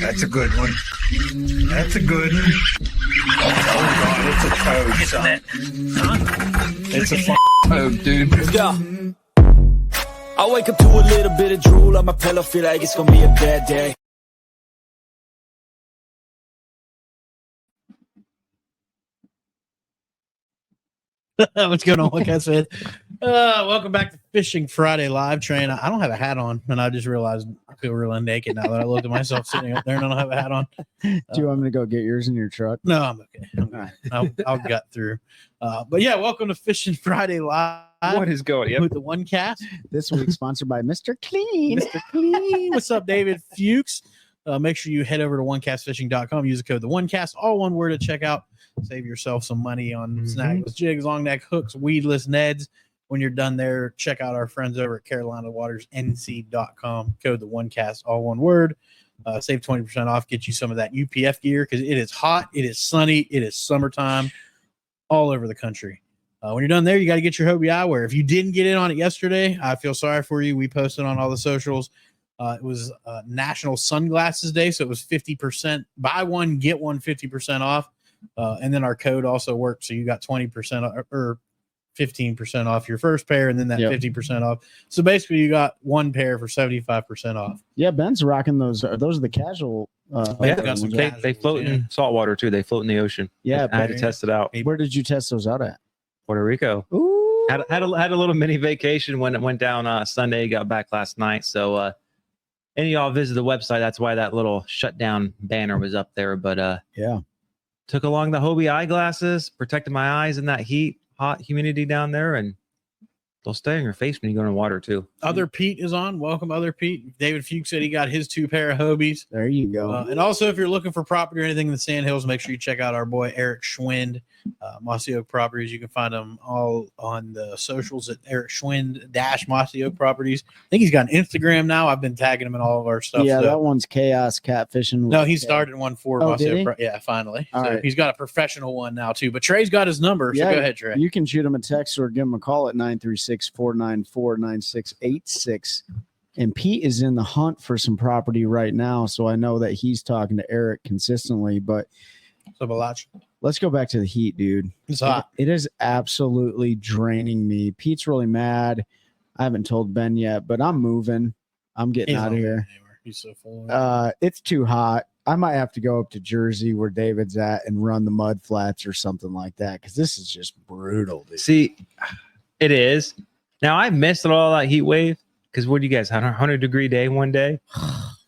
That's a good one. That's a good one. Oh, God, it's a toad, son. It's a toad, dude. Yeah. I wake up to a little bit of drool on my pillow, feel like it's gonna be a bad day. What's going on, OneCast fan? Welcome back to Fishing Friday Live Train. I don't have a hat on, and I just realized I feel really naked now that I looked at myself sitting up there and I don't have a hat on. Do you want me to go get yours in your truck? No, I'm okay. I'll gut through. But yeah, welcome to Fishing Friday Live. What is going on? With the OneCast. This week sponsored by Mr. Clean. Mr. Clean. What's up, David Fuchs? Make sure you head over to OneCastFishing.com. Use the code TheOneCast, all one word, to check out. Save yourself some money on snagless jigs, long neck hooks, weedless Neds. When you're done there, check out our friends over at CarolinaWatersNC.com. Code TheOneCast, all one word. Save 20% off. Get you some of that UPF gear because it is hot, it is sunny, it is summertime all over the country. When you're done there, you got to get your Hobie eyewear. If you didn't get in on it yesterday, I feel sorry for you. We posted on all the socials. It was National Sunglasses Day, so it was 50%. Buy one, get one 50% off. And then our code also worked, so you got 20% or 15% off your first pair, and then that 50% off. So basically, you got one pair for 75% off. Yeah, Ben's rocking those. Those are the casual. They float in saltwater too. They float in the ocean. Yeah, I had to test it out. Where did you test those out at? Puerto Rico. Ooh. Had a little mini vacation when it went down Sunday. Got back last night. So any of y'all visit the website. That's why that little shutdown banner was up there. But yeah. Took along the Hobie eyeglasses, protected my eyes in that hot humidity down there, and they'll stay on your face when you go in the water too. Other Pete is on. Welcome, Other Pete. David Fuchs said he got his 2 pair of Hobies. There you go. And also, if you're looking for property or anything in the Sand Hills, make sure you check out our boy Eric Schwind, Mossy Oak Properties. You can find them all on the socials at Eric Schwind Mossy Oak Properties. I think he's got an Instagram now. I've been tagging him in all of our stuff. Yeah, that one's Chaos Catfishing. No, he started one for Mossy Oak. Yeah, finally. All right. He's got a professional one now too. But Trey's got his number. So go ahead, Trey. You can shoot him a text or give him a call at 936-494-9686. And Pete is in the hunt for some property right now, so I know that he's talking to Eric consistently. But let's go back to the heat, dude. It's hot. It is absolutely draining me. Pete's really mad. I haven't told Ben yet, but I'm moving. I'm getting out of here. He's so full. It's too hot. I might have to go up to Jersey where David's at and run the mud flats or something like that, because this is just brutal, dude. See, it is. Now, I missed all that heat wave because what do you guys had a 100-degree day one day?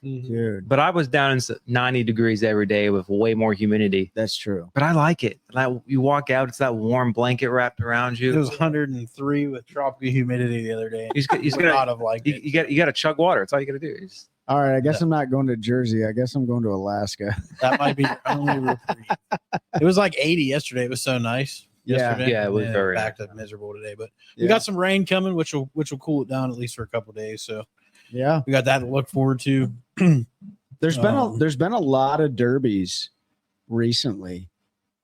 Dude. But I was down in 90 degrees every day with way more humidity. That's true. But I like it. Like, you walk out, it's that warm blanket wrapped around you. It was 103 with tropical humidity the other day. You got to chug water. That's all you got to do. All right, I guess I'm not going to Jersey. I guess I'm going to Alaska. That might be your only reprieve. It was like 80 yesterday. It was so nice. Yesterday. Yeah, it was very back to miserable today. But we got some rain coming, which will cool it down at least for a couple of days. So yeah, we got that to look forward to. There's been a lot of derbies recently.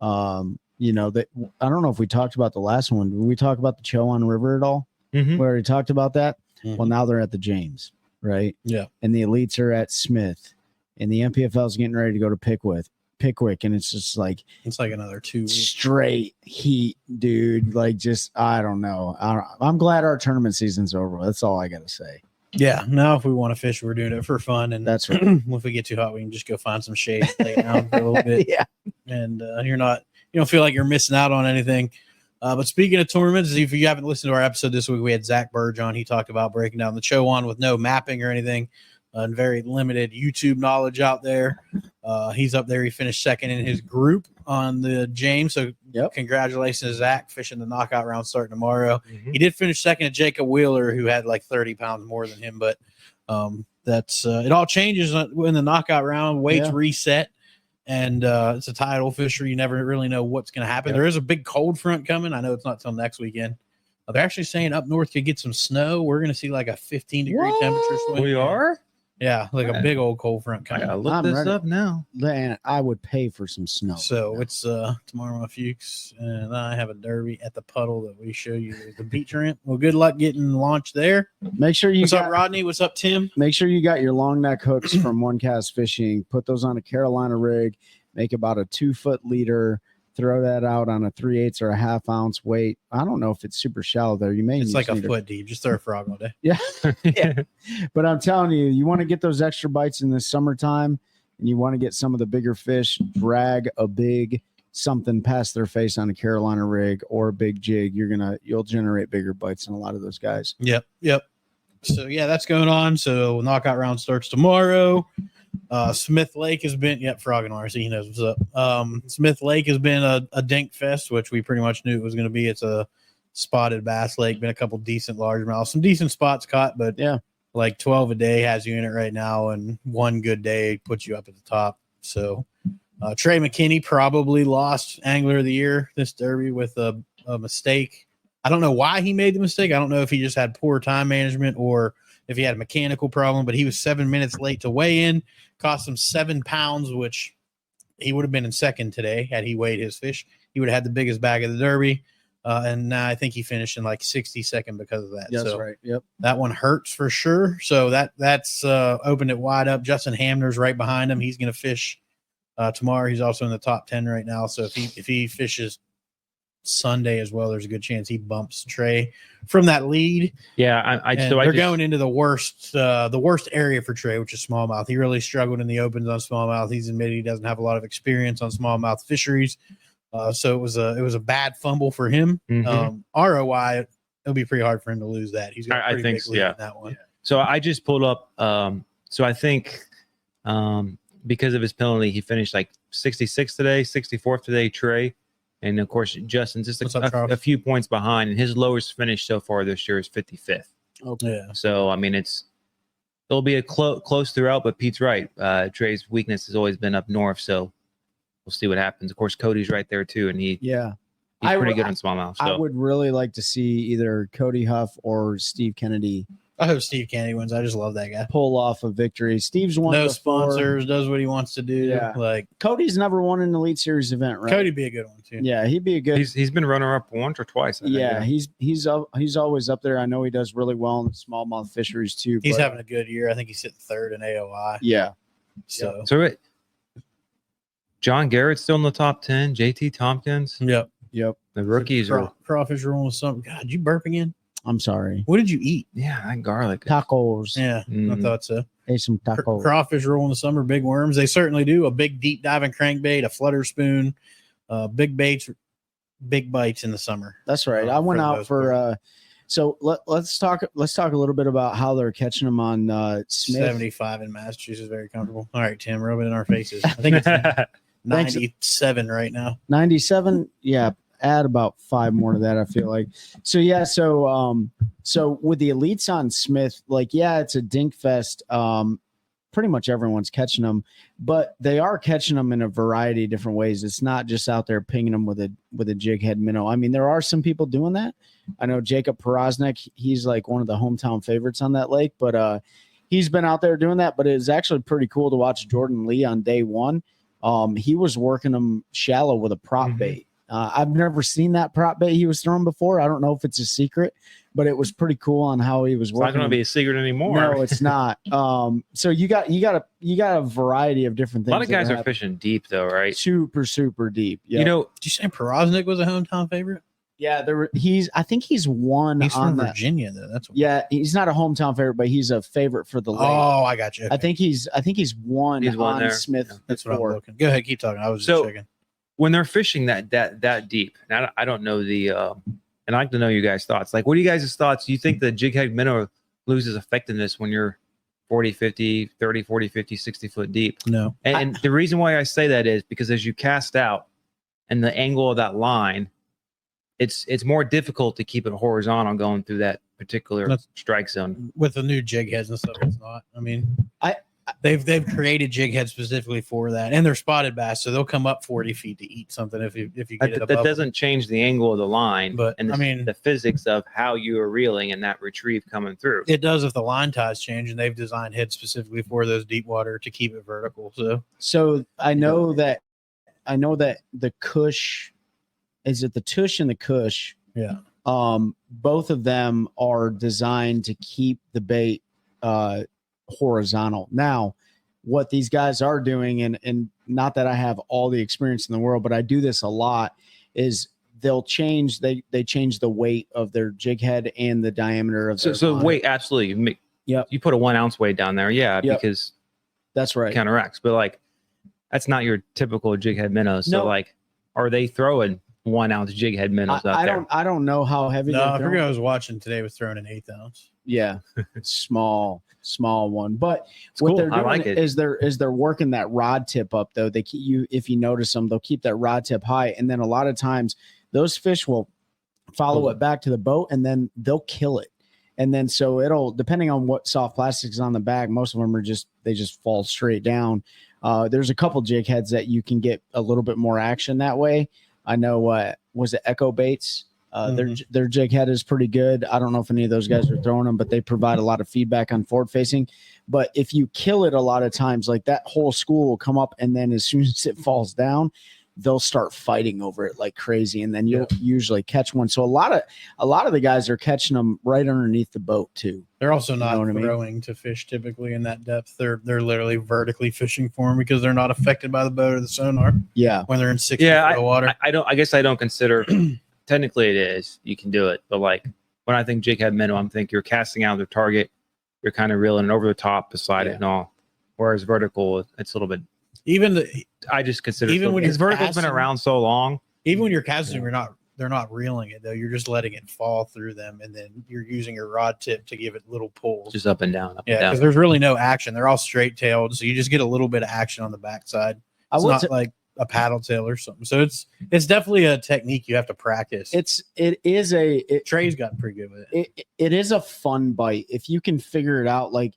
You know, that I don't know if we talked about the last one. Did we talk about the Chowan River at all? Mm-hmm. We already talked about that. Mm-hmm. Well, now they're at the James, right? Yeah. And the elites are at Smith, and the MPFL is getting ready to go to Pickwick, and it's just like another 2 weeks. Straight heat, dude. Like, just I don't know. I'm glad our tournament season's over. That's all I gotta say. Yeah. Now, if we want to fish, we're doing it for fun, and that's right. If we get too hot, we can just go find some shade, lay down for a little bit. Yeah. And you don't feel like you're missing out on anything. But speaking of tournaments, if you haven't listened to our episode this week, we had Zach Burge on. He talked about breaking down the Chowan with no mapping or anything. And very limited YouTube knowledge out there. He's up there. He finished second in his group on the James. So congratulations to Zach, fishing the knockout round starting tomorrow. Mm-hmm. He did finish second to Jacob Wheeler, who had like 30 pounds more than him. But that's it all changes in the knockout round. Weights reset. And it's a tidal fishery. You never really know what's going to happen. There is a big cold front coming. I know it's not till next weekend. They're actually saying up north could get some snow. We're going to see like a 15-degree temperature swing. We are? Yeah, like a big old cold front I coming. gotta look I'm this ready. up now. Man, I would pay for some snow. So it's tomorrow my Fuchs and I have a derby at the puddle that we show you the beach rent. Well, good luck getting launched there. Make sure you What's up, Rodney? What's up, Tim? Make sure you got your long neck hooks from OneCast Fishing. Put those on a Carolina rig. Make about a 2-foot leader. Throw that out on a 3/8 or a half ounce weight. I don't know if it's super shallow there. You may. It's like a need foot deep. Just throw a frog all day. Yeah. Yeah. But I'm telling you, you want to get those extra bites in the summertime, and you want to get some of the bigger fish. Drag a big something past their face on a Carolina rig or a big jig. You'll generate bigger bites than a lot of those guys. Yep. So yeah, that's going on. So knockout round starts tomorrow. Smith Lake has been Frog and RC, he knows what's up. Smith Lake has been a dink fest, which we pretty much knew it was going to be. It's a spotted bass lake, been a couple decent largemouths, some decent spots caught, but yeah, like 12 a day has you in it right now, and one good day puts you up at the top. So Trey McKinney probably lost Angler of the Year this derby with a mistake. I don't know why he made the mistake. I don't know if he just had poor time management or if he had a mechanical problem, but he was 7 minutes late to weigh in, cost him 7 pounds, which he would have been in second today had he weighed his fish. He would have had the biggest bag of the derby. And now I think he finished in like 62nd because of that. That's so right. Yep. That one hurts for sure. So that's opened it wide up. Justin Hamner's right behind him. He's going to fish tomorrow. He's also in the top 10 right now. So if he fishes Sunday as well, there's a good chance he bumps Trey from that lead. Yeah, they're going into the worst area for Trey, which is smallmouth. He really struggled in the opens on smallmouth. He's admitted he doesn't have a lot of experience on smallmouth fisheries, so it was a bad fumble for him. Mm-hmm. ROI, it'll be pretty hard for him to lose that. He's got a pretty big lead in that one. Yeah. So I just pulled up. So I think because of his penalty, he finished like 66th today, 64th today, Trey. And of course, Justin's just a few points behind, and his lowest finish so far this year is 55th. Okay. Yeah. So I mean, it'll be a close throughout. But Pete's right. Trey's weakness has always been up north, so we'll see what happens. Of course, Cody's right there too, and he's pretty good on smallmouth. So. I would really like to see either Cody Huff or Steve Kennedy. I hope Steve Kennedy wins. I just love that guy. Pull off a victory. Steve's won. No before. sponsors, does what he wants to do. Yeah. Like Cody's never won an Elite Series event, right? Cody'd be a good one too. Yeah, he'd be a good. He's been runner up once or twice. I think. He's always up there. I know he does really well in the smallmouth fisheries too. He's having a good year. I think he's sitting third in AOI. Yeah. So John Garrett's still in the top 10. JT Tompkins. Yep. The rookies are crawfish rolling with something. God, did you burp again? I'm sorry. What did you eat? Yeah, that garlic. Tacos. Yeah, I thought so. Ate some tacos. Crawfish roll in the summer, big worms. They certainly do. A big deep diving crankbait, a flutter spoon, big baits, big bites in the summer. That's right. I went out for so let's talk a little bit about how they're catching them on Smith. 75 in Massachusetts, very comfortable. All right, Tim, rub it in our faces. I think it's 97 right now. 97, yeah. Add about 5 more to that, I feel like. So yeah, so with the elites on Smith, like it's a dink fest. Pretty much everyone's catching them, but they are catching them in a variety of different ways. It's not just out there pinging them with a jig head minnow. I mean, there are some people doing that. I know Jacob Porosnik, he's like one of the hometown favorites on that lake, but he's been out there doing that. But it's actually pretty cool to watch Jordan Lee on day one. He was working them shallow with a prop bait. I've never seen that prop bait he was throwing before. I don't know if it's a secret, but it was pretty cool on how he was working. It's not going to be a secret anymore. No, it's not. So you got a variety of different things. A lot of guys are fishing deep though, right? Super deep. Yep. You know, did you say Porosnik was a hometown favorite? Yeah, I think he's won. He's on from Virginia, though. That's he's not a hometown favorite, but he's a favorite for the lake. Oh, I got you. Okay. I think he's won on there. Smith. Yeah, that's what I'm looking. Go ahead, keep talking. I was just checking. When they're fishing that deep, and I don't know and I'd like to know you guys' thoughts. Like, what are you guys' thoughts? Do you think the jig head minnow loses effectiveness when you're 40, 50, 30, 40, 50, 60 foot deep? No. And the reason why I say that is because as you cast out and the angle of that line, it's more difficult to keep it horizontal going through that particular strike zone. With the new jig heads and stuff, it's not. I mean, They've created jig heads specifically for that, and they're spotted bass, so they'll come up 40 feet to eat something if you get it above. That doesn't change the angle of the line, But, and I mean, the physics of how you are reeling and that retrieve coming through. It does if the line ties change, and they've designed heads specifically for those deep water to keep it vertical. So I know that the Cush, is it the Tush and the Cush? Yeah. Both of them are designed to keep the bait horizontal. Now, what these guys are doing, and not that I have all the experience in the world, but I do this a lot, is they'll change they change the weight of their jig head and the diameter of their line. Weight, absolutely. Yeah, you put a 1 ounce weight down there, because that's right, counteracts. But like, that's not your typical jig head minnows. So like, are they throwing 1 ounce jig head minnows out there? I don't know how heavy. No, I forget I was watching today was throwing an 1/8 ounce. Yeah, small one. But it's what cool. they're doing like is they're working that rod tip up though. They keep you, if you notice them, they'll keep that rod tip high, and then a lot of times those fish will follow it back to the boat, and then they'll kill it. And then so it'll, depending on what soft plastic is on the bag, most of them are just fall straight down. There's a couple jig heads that you can get a little bit more action that way. I know was it Echo Baits? Their jig head is pretty good. I don't know if any of those guys are throwing them, but they provide a lot of feedback on forward facing. But if you kill it a lot of times, like that whole school will come up, and then as soon as it falls down, they'll start fighting over it like crazy, and then you'll usually catch one. So a lot of the guys are catching them right underneath the boat too. They're also not throwing to fish typically in that depth. They're literally vertically fishing for them because they're not affected by the boat or the sonar. Yeah, when they're in 6 feet of the water. I guess I don't consider. Technically, it is. You can do it, but like when I think jig head minnow, I'm thinking you're casting out their target. You're kind of reeling over the top beside it and all. Whereas vertical, it's a little bit. I just consider even when vertical's been around so long. Even when you're casting, they're not reeling it though. You're just letting it fall through them, and then you're using your rod tip to give it little pulls, just up and down. Because there's really no action. They're all straight tailed, so you just get a little bit of action on the backside. It's not like a paddle tail or something. So it's definitely a technique you have to practice. Trey's gotten pretty good with it. It is a fun bite if you can figure it out. Like,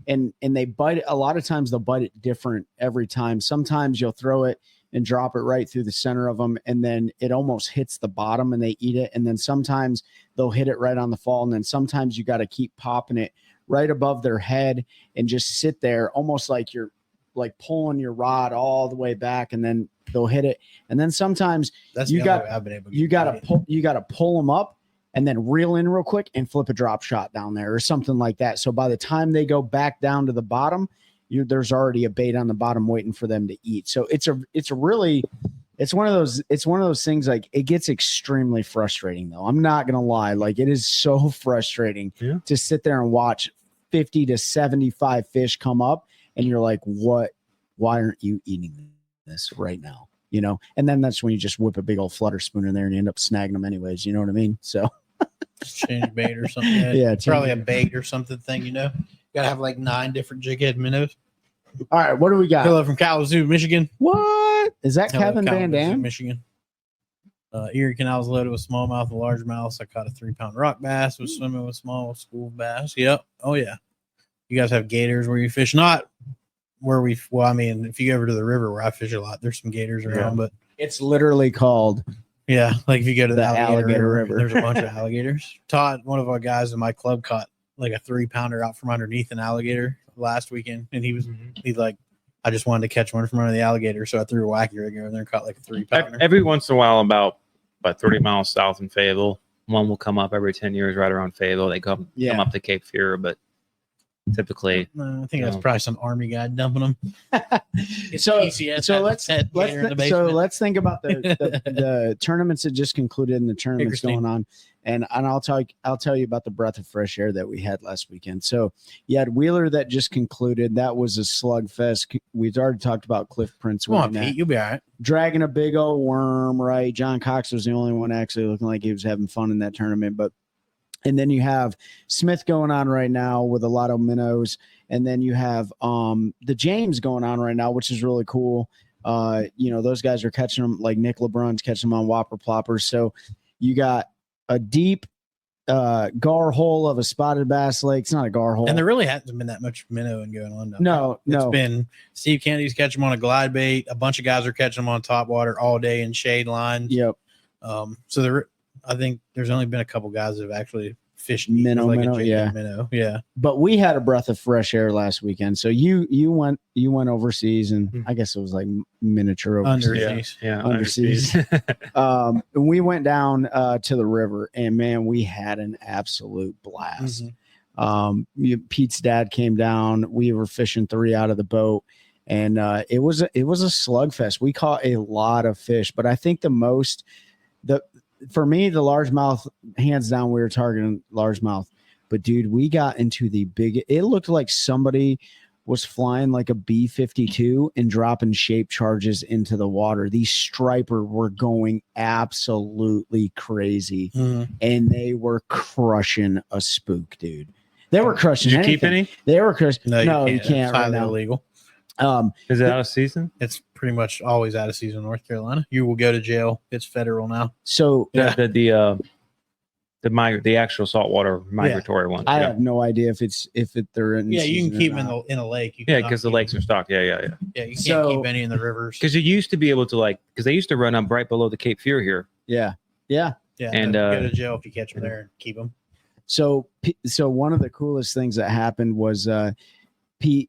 and they bite it. A lot of times they'll bite it different every time. Sometimes you'll throw it and drop it right through the center of them, and then it almost hits the bottom and they eat it. And then sometimes they'll hit it right on the fall, and then sometimes you got to keep popping it right above their head and just sit there almost like you're like pulling your rod all the way back, and then they'll hit it. And then sometimes you got to pull them up and then reel in real quick and flip a drop shot down there or something like that. So by the time they go back down to the bottom, there's already a bait on the bottom waiting for them to eat. So it's one of those things, like, it gets extremely frustrating though. I'm not going to lie. Like, it is so frustrating to sit there and watch 50 to 75 fish come up, and you're like, why aren't you eating this right now? And then that's when you just whip a big old flutter spoon in there and you end up snagging them anyways. You know what I mean? So just change bait or something. It's probably a bait or something thing, You gotta have like 9 different jig head minnows. All right, what do we got? Hello from Kalamazoo, Michigan. What is that? Kevin Van Dam, Michigan. Erie Canal's loaded with smallmouth and largemouths. I caught a 3-pound rock bass. Was swimming with small school bass. Yep. Oh yeah. You guys have gators where you fish? Not where if you go over to the river where I fish a lot, there's some gators around, but it's literally called. Yeah, like if you go to the alligator river, there's a bunch of alligators. Todd, one of our guys in my club, caught like a 3-pounder out from underneath an alligator last weekend, and he's like, I just wanted to catch one from under the alligator, so I threw a wacky rig over there and caught like a 3-pounder. Every once in a while, about 30 miles south in Fayetteville, one will come up every 10 years right around Fayetteville. They come up to Cape Fear, but typically, I think that's probably some army guy dumping them. So let's think about the tournaments that just concluded and the tournaments going on, and I'll tell you about the breath of fresh air that we had last weekend. So you had Wheeler that just concluded. That was a slugfest. We've already talked about Cliff Prince. Come on, Pete, you'll be all right. Dragging a big old worm, right? John Cox was the only one actually looking like he was having fun in that tournament, and then you have Smith going on right now with a lot of minnows. And then you have the James going on right now, which is really cool. Those guys are catching them, like Nick LeBron's catching them on whopper ploppers. So you got a deep gar hole of a spotted bass lake. It's not a gar hole. And there really hasn't been that much minnowing going on. No. It's been Steve Kennedy's catching them on a glide bait. A bunch of guys are catching them on top water all day in shade lines. Yep. So I think there's only been a couple guys that have actually fished minnow. Yeah. But we had a breath of fresh air last weekend. So you went overseas, and I guess it was like miniature overseas. Underseas. And we went down to the river, and man, we had an absolute blast. Pete's dad came down. We were fishing 3 out of the boat, and it was a slugfest. We caught a lot of fish, but I think for me, the largemouth, hands down, we were targeting largemouth. But dude, we got into it looked like somebody was flying like a B-52 and dropping shape charges into the water. These striper were going absolutely crazy, and they were crushing a spook, dude. They were crushing. Did you keep any? They were crushing. No, you can't. It's highly illegal. Is it out of season? It's pretty much always out of season in North Carolina. You will go to jail. It's federal now. So the actual saltwater migratory one. I have no idea if they're in. Yeah, you can keep them in a lake. Because the lakes are stocked. Yeah, you can't keep any in the rivers. Because you used to be able to because they used to run up right below the Cape Fear here. Yeah. And go to jail if you catch them there and keep them. So one of the coolest things that happened was Pete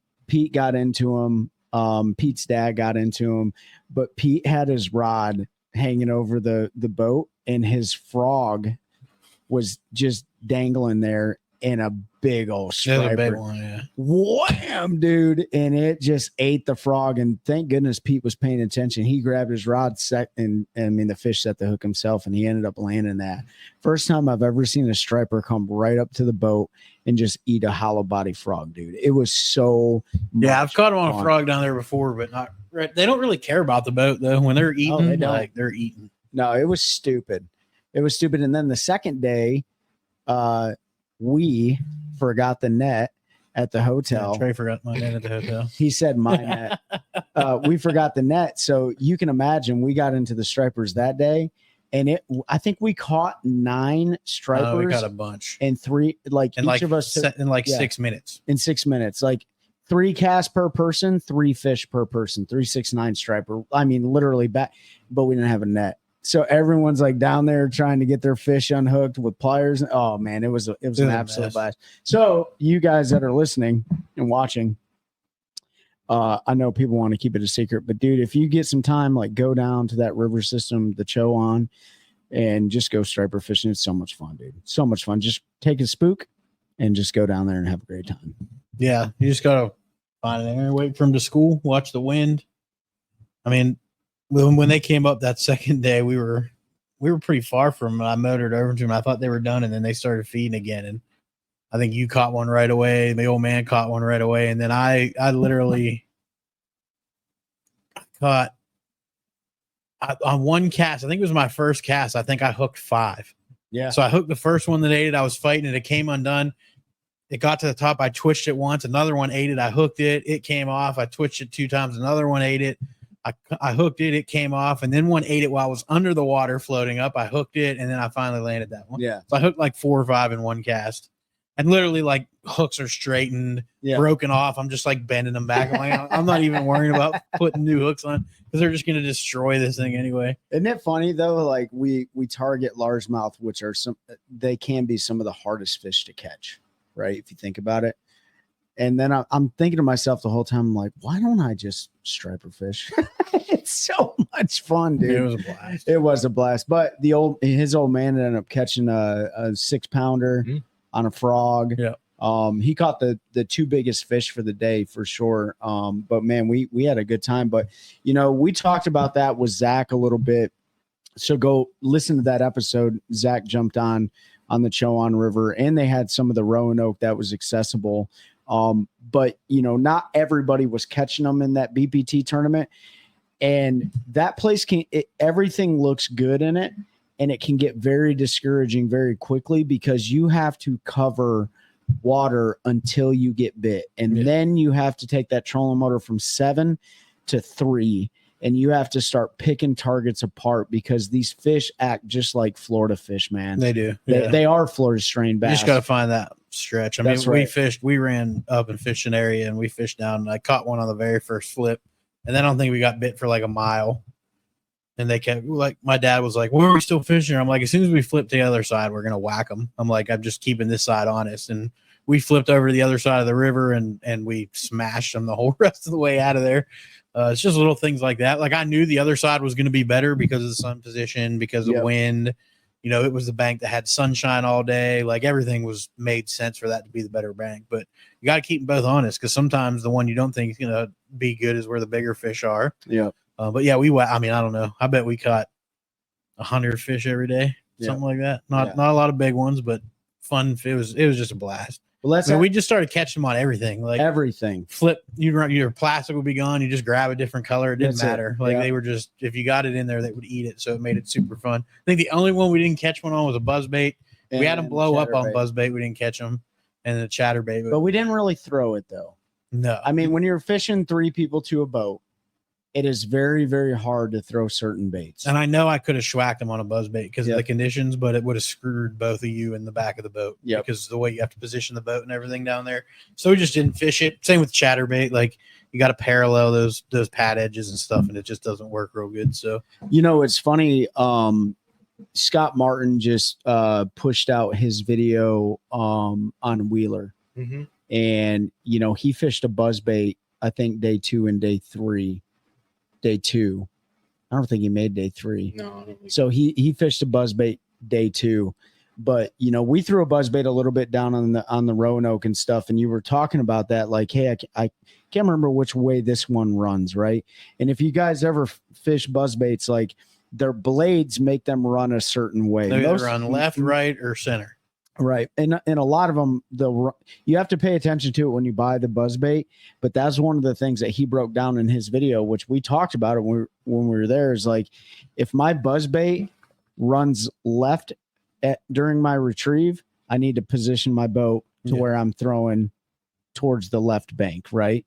got into him. Pete's dad got into him, but Pete had his rod hanging over the boat, and his frog was just dangling there in a big old striper. A big one, yeah. Wham, dude. And it just ate the frog. And thank goodness Pete was paying attention. He grabbed his rod the fish set the hook himself, and he ended up landing that. First time I've ever seen a striper come right up to the boat and just eat a hollow body frog, dude. It was so I've caught them on a frog down there before, but not. They don't really care about the boat though. When they're eating, they're eating. No, it was stupid. And then the second day, we forgot the net at the hotel. Yeah, Trey forgot my net at the hotel. He said my net. We forgot the net. So you can imagine we got into the stripers that day, and I think we caught 9 stripers. We got a bunch. And 3, each of us in 6 minutes. In 6 minutes, 3 casts per person, 3 fish per person, 3, 6, 9 striper. I mean, literally back, but we didn't have a net. So everyone's down there trying to get their fish unhooked with pliers. Oh man, it was an absolute blast. So you guys that are listening and watching, I know people want to keep it a secret, but dude, if you get some time, go down to that river system, the Chowan, and just go striper fishing. It's so much fun, dude. So much fun. Just take a spook and just go down there and have a great time. Yeah, you just gotta find an area, wait for them to school, watch the wind. I mean, when they came up that second day, we were pretty far from them. I motored over to them. I thought they were done, and then they started feeding again. And I think you caught one right away. The old man caught one right away, and then I literally caught on one cast. I think it was my first cast. I think I hooked 5. Yeah. So I hooked the first one that ate it. I was fighting it. It came undone. It got to the top. I twitched it once. Another one ate it. I hooked it. It came off. I twitched it 2 times. Another one ate it. I hooked it. It came off. And then one ate it while I was under the water floating up. I hooked it. And then I finally landed that one. Yeah. So I hooked 4 or 5 in one cast. And literally hooks are straightened, broken off. I'm just bending them back. I'm not even worrying about putting new hooks on because they're just going to destroy this thing anyway. Isn't it funny though? We target largemouth, which are they can be some of the hardest fish to catch, right? If you think about it. And then I'm thinking to myself the whole time, why don't I just striper fish? It's so much fun, dude. It was a blast. It was a blast. But his old man ended up catching a 6-pounder on a frog. Yeah. He caught the 2 biggest fish for the day for sure. But man, we had a good time. But we talked about that with Zach a little bit. So go listen to that episode. Zach jumped on the Chowan River, and they had some of the Roanoke that was accessible. But not everybody was catching them in that BPT tournament, and that place everything looks good in it, and it can get very discouraging very quickly because you have to cover water until you get bit, and then you have to take that trolling motor from 7 to 3, and you have to start picking targets apart because these fish act just like Florida fish, man. They do. They are Florida strain bass. You just got to find that stretch. I mean, we ran up and fished an area and we fished down. And I caught one on the very first flip, and then I don't think we got bit for like a mile. And they kept, like, my dad was like, "Where are we still fishing?" I'm like, "As soon as we flip to the other side, we're gonna whack them." I'm like, "I'm just keeping this side honest." And we flipped over to the other side of the river and we smashed them the whole rest of the way out of there. It's just little things like that. Like, I knew the other side was going to be better because of the sun position, because of wind. You know, it was the bank that had sunshine all day. Like, everything made sense for that to be the better bank. But you got to keep them both honest, because sometimes the one you don't think is going to be good is where the bigger fish are. Yeah. But yeah, I mean, I don't know. I bet we caught 100 fish every day, something like that. Not a lot of big ones, but fun. It was just a blast. Well, we just started catching them on everything. Like everything. Flip, your plastic would be gone. You just grab a different color. It didn't matter. Like they were just, if you got it in there, they would eat it. So it made it super fun. I think the only one we didn't catch one on was a buzzbait. We had them blow up on buzzbait. We didn't catch them, and the chatterbait. But we didn't really throw it though. No, I mean, when you're fishing 3 people to a boat, it is very, very hard to throw certain baits. And I know I could have schwacked them on a buzzbait because of the conditions, but it would have screwed both of you in the back of the boat because of the way you have to position the boat and everything down there. So we just didn't fish it. Same with chatterbait. Like, you got to parallel those pad edges and stuff, and it just doesn't work real good. So, you know, it's funny. Scott Martin just pushed out his video on Wheeler. Mm-hmm. And, you know, he fished a buzzbait, I think day 2 and day 3. Day 2, I don't think he made day 3. No. So he fished a buzzbait day 2, but you know, we threw a buzzbait a little bit down on the Roanoke and stuff. And you were talking about that, like, hey, I can't remember which way this one runs, right? And if you guys ever fish buzzbaits, like, their blades make them run a certain way. They either run left, right, or center. Right. And a lot of them, you have to pay attention to it when you buy the buzzbait. But that's one of the things that he broke down in his video, which we talked about it when we were there, is like, if my buzzbait runs left during my retrieve, I need to position my boat to where I'm throwing towards the left bank, right?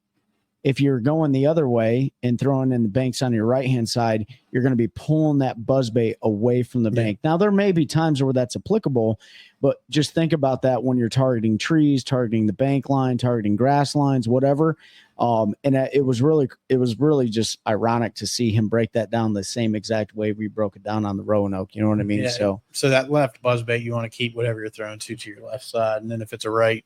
If you're going the other way and throwing in the banks on your right-hand side, you're going to be pulling that buzzbait away from the bank. Now, there may be times where that's applicable, but just think about that when you're targeting trees, targeting the bank line, targeting grass lines, whatever. And it was really just ironic to see him break that down the same exact way we broke it down on the Roanoke. You know what I mean? Yeah. So that left buzzbait, you want to keep whatever you're throwing to your left side. And then if it's a right,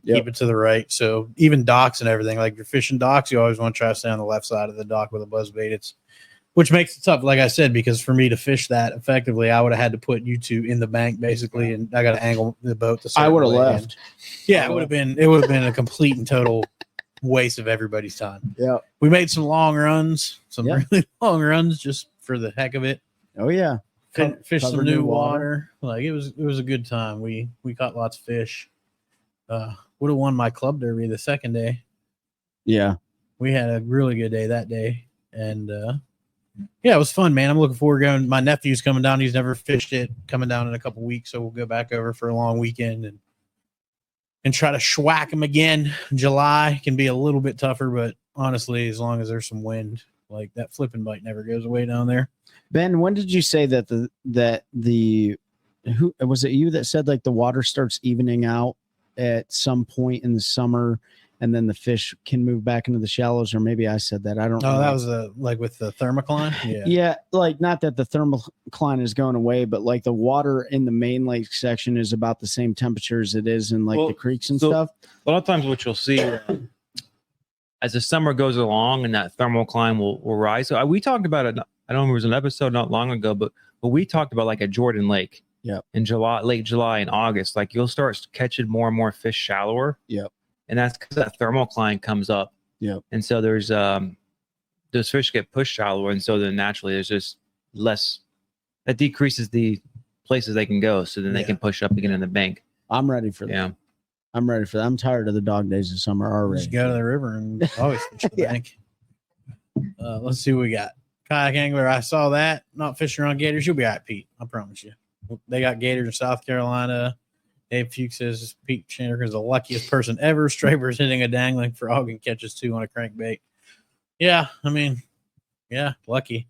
keep it to the right. So even docks and everything, like, you're fishing docks, you always want to try to stay on the left side of the dock with a buzzbait. Which makes it tough, like I said, because for me to fish that effectively, I would have had to put you two in the bank basically, and I got to angle the boat. I would have left. Yeah, it would have been a complete and total waste of everybody's time. Yeah, we made some long runs, really long runs, just for the heck of it. Oh yeah, fish some new water. Like, it was a good time. We caught lots of fish. Would have won my club derby the second day. Yeah, we had a really good day that day, and it was fun, man. I'm looking forward to going. My nephew's coming down. He's never fished it, coming down in a couple weeks, so we'll go back over for a long weekend and try to schwack him again. July can be a little bit tougher, but honestly, as long as there's some wind, like, that flipping bite never goes away down there. Ben, when did you say that who was it, you that said, like, the water starts evening out at some point in the summer, and then the fish can move back into the shallows? Or maybe I said that. I don't know. Oh, that was like with the thermocline. Yeah, like, not that the thermocline is going away, but like the water in the main lake section is about the same temperature as it is in the creeks and stuff. A lot of times what you'll see as the summer goes along and that thermocline will rise. So we talked about it. I don't know, it was an episode not long ago, but we talked about, like, a Jordan Lake. Yep. In late July and August, like, you'll start catching more and more fish shallower. Yep. And that's because that thermocline comes up. Yep. And so there's those fish get pushed shallower, and so then naturally there's just less. That decreases the places they can go, so then they can push up again in the bank. I'm ready for that. Yeah. I'm ready for that. I'm tired of the dog days of summer already. Just go to the river and always fish the bank. Let's see what we got. Kayak angler, I saw that. Not fishing on gators. You'll be all right, Pete. I promise you. They got gators in South Carolina. Dave Fuchs says Pete Chandler is the luckiest person ever. Straber's hitting a dangling frog and catches 2 on a crankbait. Yeah, I mean, Yeah, lucky.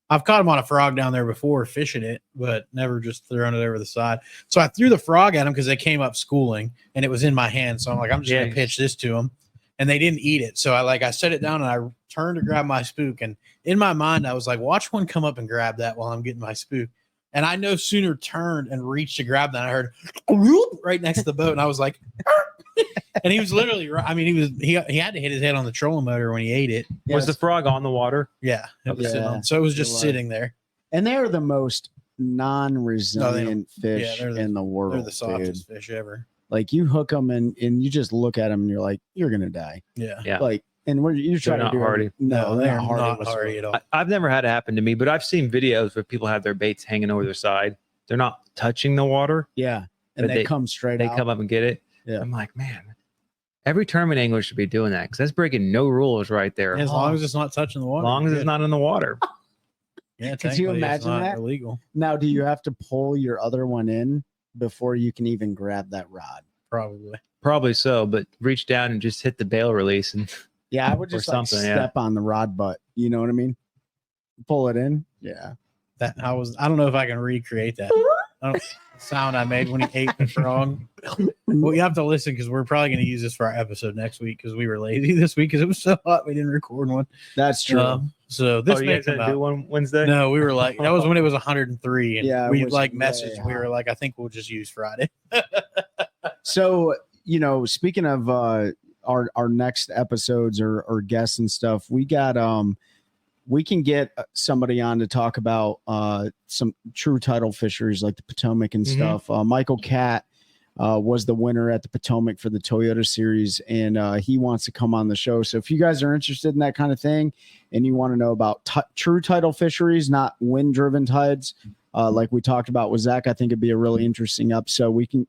I've caught him on a frog down there before fishing it, but never just throwing it over the side. So I threw the frog at him because they came up schooling and it was in my hand. So I'm like, I'm just going to pitch this to them. And they didn't eat it. So I set it down and I turned to grab my spook. And in my mind, I was like, watch one come up and grab that while I'm getting my spook. And I no sooner turned and reached to grab that, I heard right next to the boat. And I was like, and he was literally, I mean, he had to hit his head on the trolling motor when he ate it. Yes. Was the frog on the water? Yeah. It was so it was just sitting there. And they are the most non-resilient fish in the world. They're the softest fish ever. Like you hook them and you just look at them and you're like, you're going to die. Yeah. Like, and you're trying to do hardy. No, they're not hardy at all. I've never had it happen to me, but I've seen videos where people have their baits hanging over their side. They're not touching the water. Yeah. And they come straight out. They come up and get it. Yeah. I'm like, man, every tournament angler should be doing that because that's breaking no rules right there. As long as it's not touching the water. As long as it's not in the water. Yeah, could you imagine that? Illegal. Now, do you have to pull your other one in before you can even grab that rod? Probably so, but reach down and just hit the bail release and yeah, I would just step on the rod butt. You know what I mean? Pull it in. Yeah. I don't know if I can recreate that. Sound I made when he ate the frog. Well, you have to listen because we're probably going to use this for our episode next week because we were lazy this week because it was so hot we didn't record one. That's true. So this you guys didn't do one Wednesday? No, we were like that was when it was 103, and we messaged. We were like, I think we'll just use Friday. So speaking of our next episodes or guests and stuff, we got we can get somebody on to talk about some true tidal fisheries like the Potomac and stuff. Michael Catt was the winner at the Potomac for the Toyota Series, and he wants to come on the show. So if you guys are interested in that kind of thing and you want to know about true tidal fisheries, not wind-driven tides, like we talked about with Zach, I think it'd be a really interesting episode. We can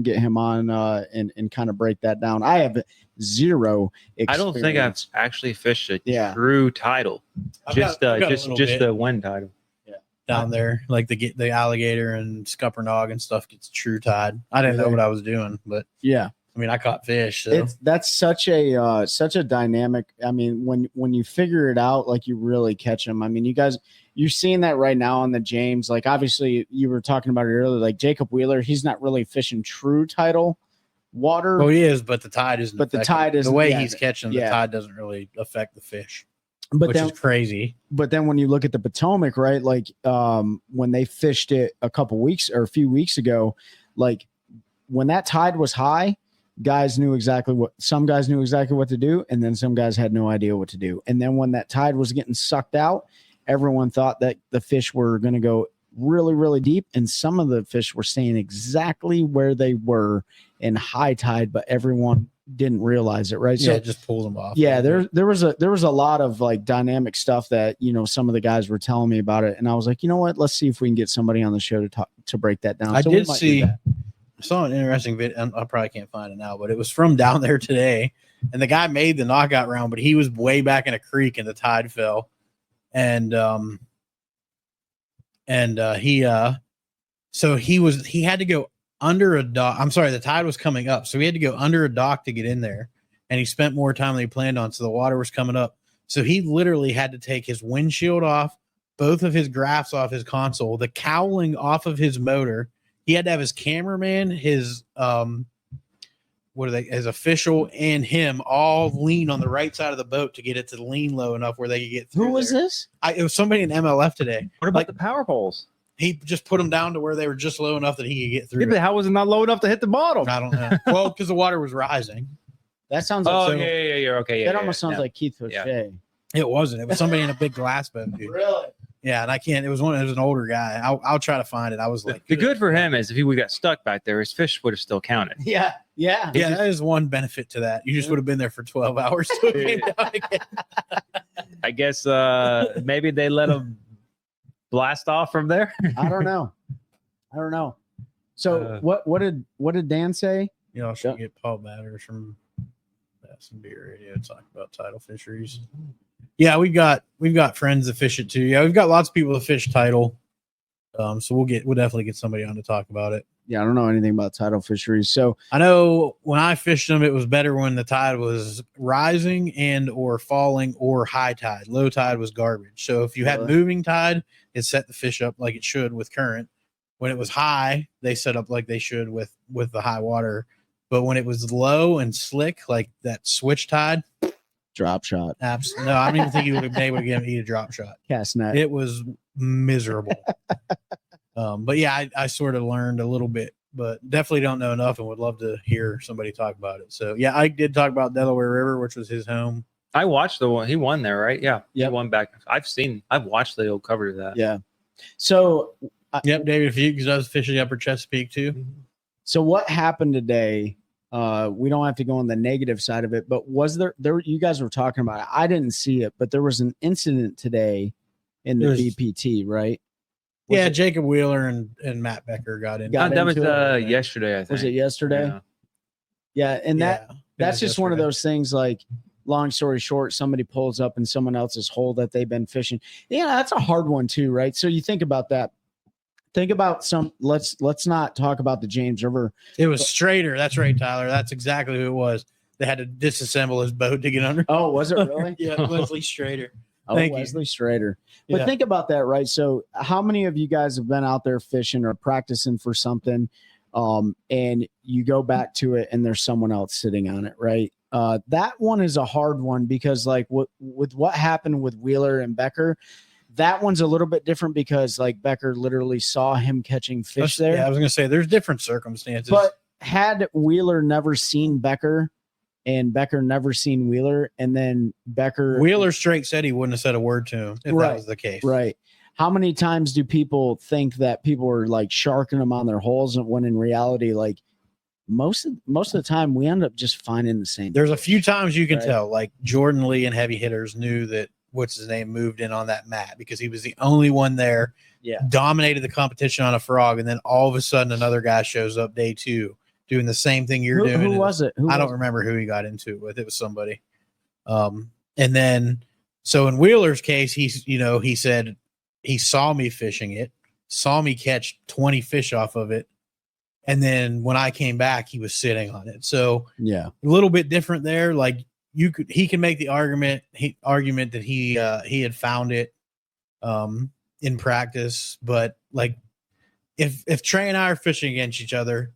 get him on and kind of break that down. I have zero experience. I don't think I've actually fished a true tidal. Just the wind tidal. Yeah, down there, like the alligator and scuppernog and stuff gets true tide. I didn't know what I was doing, but yeah. I mean, I caught fish. So. That's such a dynamic. I mean, when you figure it out, like you really catch them. I mean, you're seeing that right now on the James. Like obviously, you were talking about it earlier. Like Jacob Wheeler, he's not really fishing true tidal water. Well, he is, but the tide isn't. But the tide is the way he's catching. The tide doesn't really affect the fish, which is crazy. But then when you look at the Potomac, right? Like when they fished it a few weeks ago, like when that tide was high. Some guys knew exactly what to do, and then some guys had no idea what to do. And then when that tide was getting sucked out, everyone thought that the fish were going to go really, really deep, and some of the fish were staying exactly where they were in high tide, but everyone didn't realize it, right? So it just pulls them off. Yeah, there was a lot of like dynamic stuff that some of the guys were telling me about it, and I was like, you know what? Let's see if we can get somebody on the show to break that down. I saw an interesting video. I probably can't find it now, but it was from down there today. And the guy made the knockout round, but he was way back in a creek and the tide fell. And he had to go under a dock. I'm sorry, the tide was coming up. So he had to go under a dock to get in there. And he spent more time than he planned on. So the water was coming up. So he literally had to take his windshield off, both of his graphs off his console, the cowling off of his motor. He had to have his cameraman, his his official, and him all lean on the right side of the boat to get it to lean low enough where they could get through. Who was this? It was somebody in MLF today. What about the power poles? He just put them down to where they were just low enough that he could get through. Yeah, but how was it not low enough to hit the bottom? I don't know. Well, because the water was rising. That sounds like you're okay. That almost sounds like Keith O'Shea. It wasn't. It was somebody in a big glass boat, dude. Really? Yeah, and I can't. It was an older guy. I'll try to find it. I was like, the good for him is if he would got stuck back there, his fish would have still counted. Yeah. That is one benefit to that. You just would have been there for 12 hours. So it came down again. I guess maybe they let him blast off from there. I don't know. So what did Dan say? I should get Paul Batters from Bass and Beer Radio talking about tidal fisheries. Yeah, we've got friends that fish it too. Yeah, we've got lots of people that fish tidal. So we'll definitely get somebody on to talk about it. Yeah, I don't know anything about tidal fisheries. So I know when I fished them, it was better when the tide was rising and or falling or high tide. Low tide was garbage. So if you had moving tide, it set the fish up like it should with current. When it was high, they set up like they should with the high water. But when it was low and slick, like that switch tide, drop shot. Absolutely. No, I don't even think you would have been able to get him to eat a drop shot. Cast net. It was miserable. But yeah, I sort of learned a little bit, but definitely don't know enough and would love to hear somebody talk about it. So yeah, I did talk about Delaware River, which was his home. I watched the one. He won there, right? Yeah. Yep. He won back. I've watched the old cover of that. Yeah. So yep, David Fuchs does fish the Upper Chesapeake too. So what happened today? We don't have to go on the negative side of it, but was there you guys were talking about it. I didn't see it, but there was an incident today in the BPT, right? Yeah, Jacob Wheeler and Matt Becker got in. That was yesterday, I think. Was it yesterday? Yeah, and that's just one of those things, like, long story short, somebody pulls up in someone else's hole that they've been fishing. Yeah, that's a hard one too, right? So you think about that. Think about let's not talk about the James River. It was Strader. That's right, Tyler. That's exactly who it was. They had to disassemble his boat to get under. Oh, was it really? Yeah, Wesley Strader. Wesley Strader. But think about that, right? So how many of you guys have been out there fishing or practicing for something, and you go back to it and there's someone else sitting on it, right? That one is a hard one because, like, with what happened with Wheeler and Becker, that one's a little bit different because, like, Becker literally saw him catching fish there. Yeah, I was going to say there's different circumstances. But had Wheeler never seen Becker and Becker never seen Wheeler, and then Wheeler straight said he wouldn't have said a word to him if that was the case. Right. How many times do people think that people are like sharking them on their holes, and when in reality, like, most of the time we end up just finding the same. There's a few times you can tell, like Jordan Lee and Heavy Hitters knew that what's his name moved in on that mat because he was the only one there. Yeah. Dominated the competition on a frog, and then all of a sudden another guy shows up day two doing the same thing you're doing. Who was it? I don't remember who he got into it with. It was somebody. And then, so in Wheeler's case, he said he saw me fishing it, saw me catch 20 fish off of it. And then when I came back, he was sitting on it. So yeah, a little bit different there. Like he can make the argument that he had found it in practice, but like if Trey and I are fishing against each other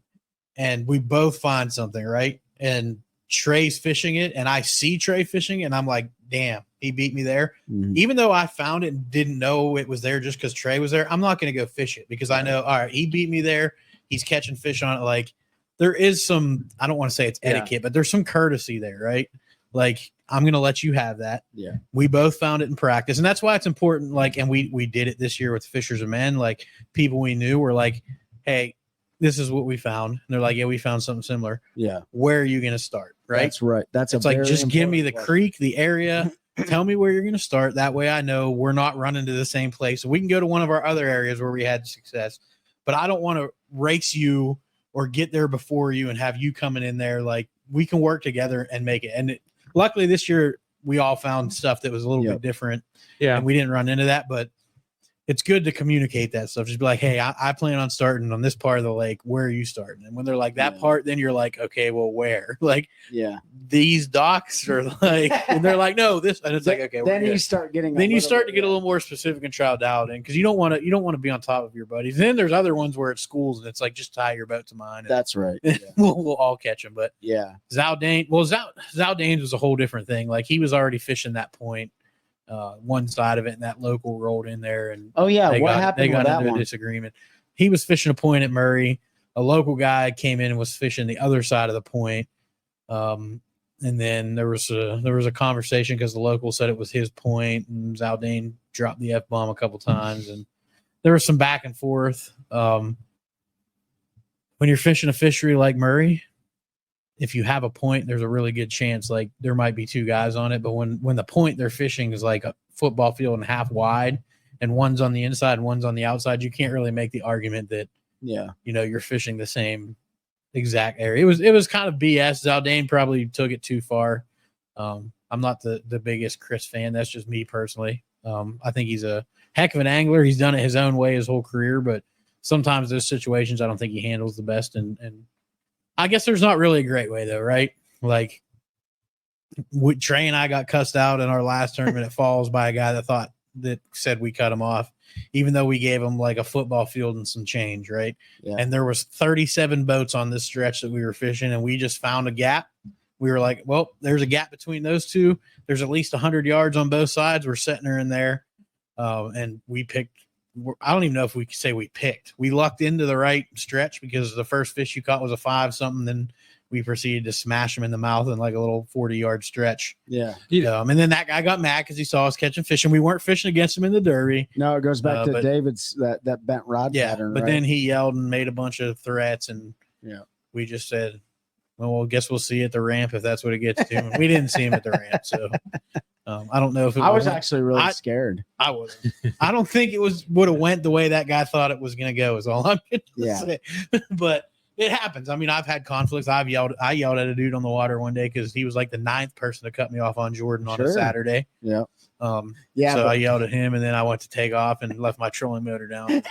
and we both find something, right? And Trey's fishing it and I see Trey fishing and I'm like, damn, he beat me there. Mm-hmm. Even though I found it and didn't know it was there just because Trey was there, I'm not going to go fish it because I know, all right, he beat me there. He's catching fish on it. Like there is some, I don't want to say it's etiquette, but there's some courtesy there, right? Like I'm going to let you have that. Yeah. We both found it in practice. And that's why it's important. Like, and we did it this year with Fishers and Men, like people we knew were like, hey, this is what we found. And they're like, yeah, we found something similar. Yeah. Where are you going to start? Right. That's right. It's like, just give me the creek, the area, tell me where you're going to start. That way I know we're not running to the same place. So we can go to one of our other areas where we had success, but I don't want to race you or get there before you and have you coming in there. Like we can work together and make it. And luckily this year we all found stuff that was a little bit different. Yeah. And we didn't run into that, but it's good to communicate that stuff. Just be like, hey, I plan on starting on this part of the lake. Where are you starting? And when they're like that part, then you're like, okay, well, where? Like, these docks are like, and they're like, no, this, and it's like, okay. Then you start getting, then you start to get a little more specific and trial dialed in because you don't want to be on top of your buddies. And then there's other ones where it's schools and it's like, just tie your boat to mine. That's right. We'll all catch them. But Zaldane, Zaldane's was a whole different thing. Like he was already fishing that point. One side of it, and that local rolled in there, and what happened? They got into a disagreement. He was fishing a point at Murray. A local guy came in and was fishing the other side of the point. And then there was a conversation because the local said it was his point, and Zaldane dropped the F-bomb a couple times, and there was some back and forth. When you're fishing a fishery like Murray, if you have a point, there's a really good chance like there might be two guys on it. But when the point they're fishing is like a football field and half wide and one's on the inside and one's on the outside, you can't really make the argument that, you're fishing the same exact area. It was kind of BS. Zaldane probably took it too far. I'm not the biggest Chris fan. That's just me personally. I think he's a heck of an angler. He's done it his own way his whole career, but sometimes those situations I don't think he handles the best. And I guess there's not really a great way though, right? Like Trey and I got cussed out in our last tournament at Falls by a guy that said we cut him off, even though we gave him like a football field and some change, right? Yeah. And there was 37 boats on this stretch that we were fishing, and we just found a gap. We were like, well, there's a gap between those two. There's at least 100 yards on both sides. We're setting her in there. And we picked, I don't even know if we could say we picked. We lucked into the right stretch because the first fish you caught was a 5 something. Then we proceeded to smash him in the mouth in like a little 40-yard stretch. Yeah. And then that guy got mad because he saw us catching fish, and we weren't fishing against him in the Derby. No, it goes back to David's that bent rod pattern. But right? then he yelled and made a bunch of threats, and we just said, well, I guess we'll see you at the ramp if that's what it gets to. And we didn't see him at the ramp, so I don't know if I was actually really scared. I was. I don't think it would have went the way that guy thought it was going to go. Is all I'm going to say. But it happens. I mean, I've had conflicts. I yelled at a dude on the water one day because he was like the 9th person to cut me off on Jordan on a Saturday. Yeah. So I yelled at him, and then I went to take off and left my trolling motor down.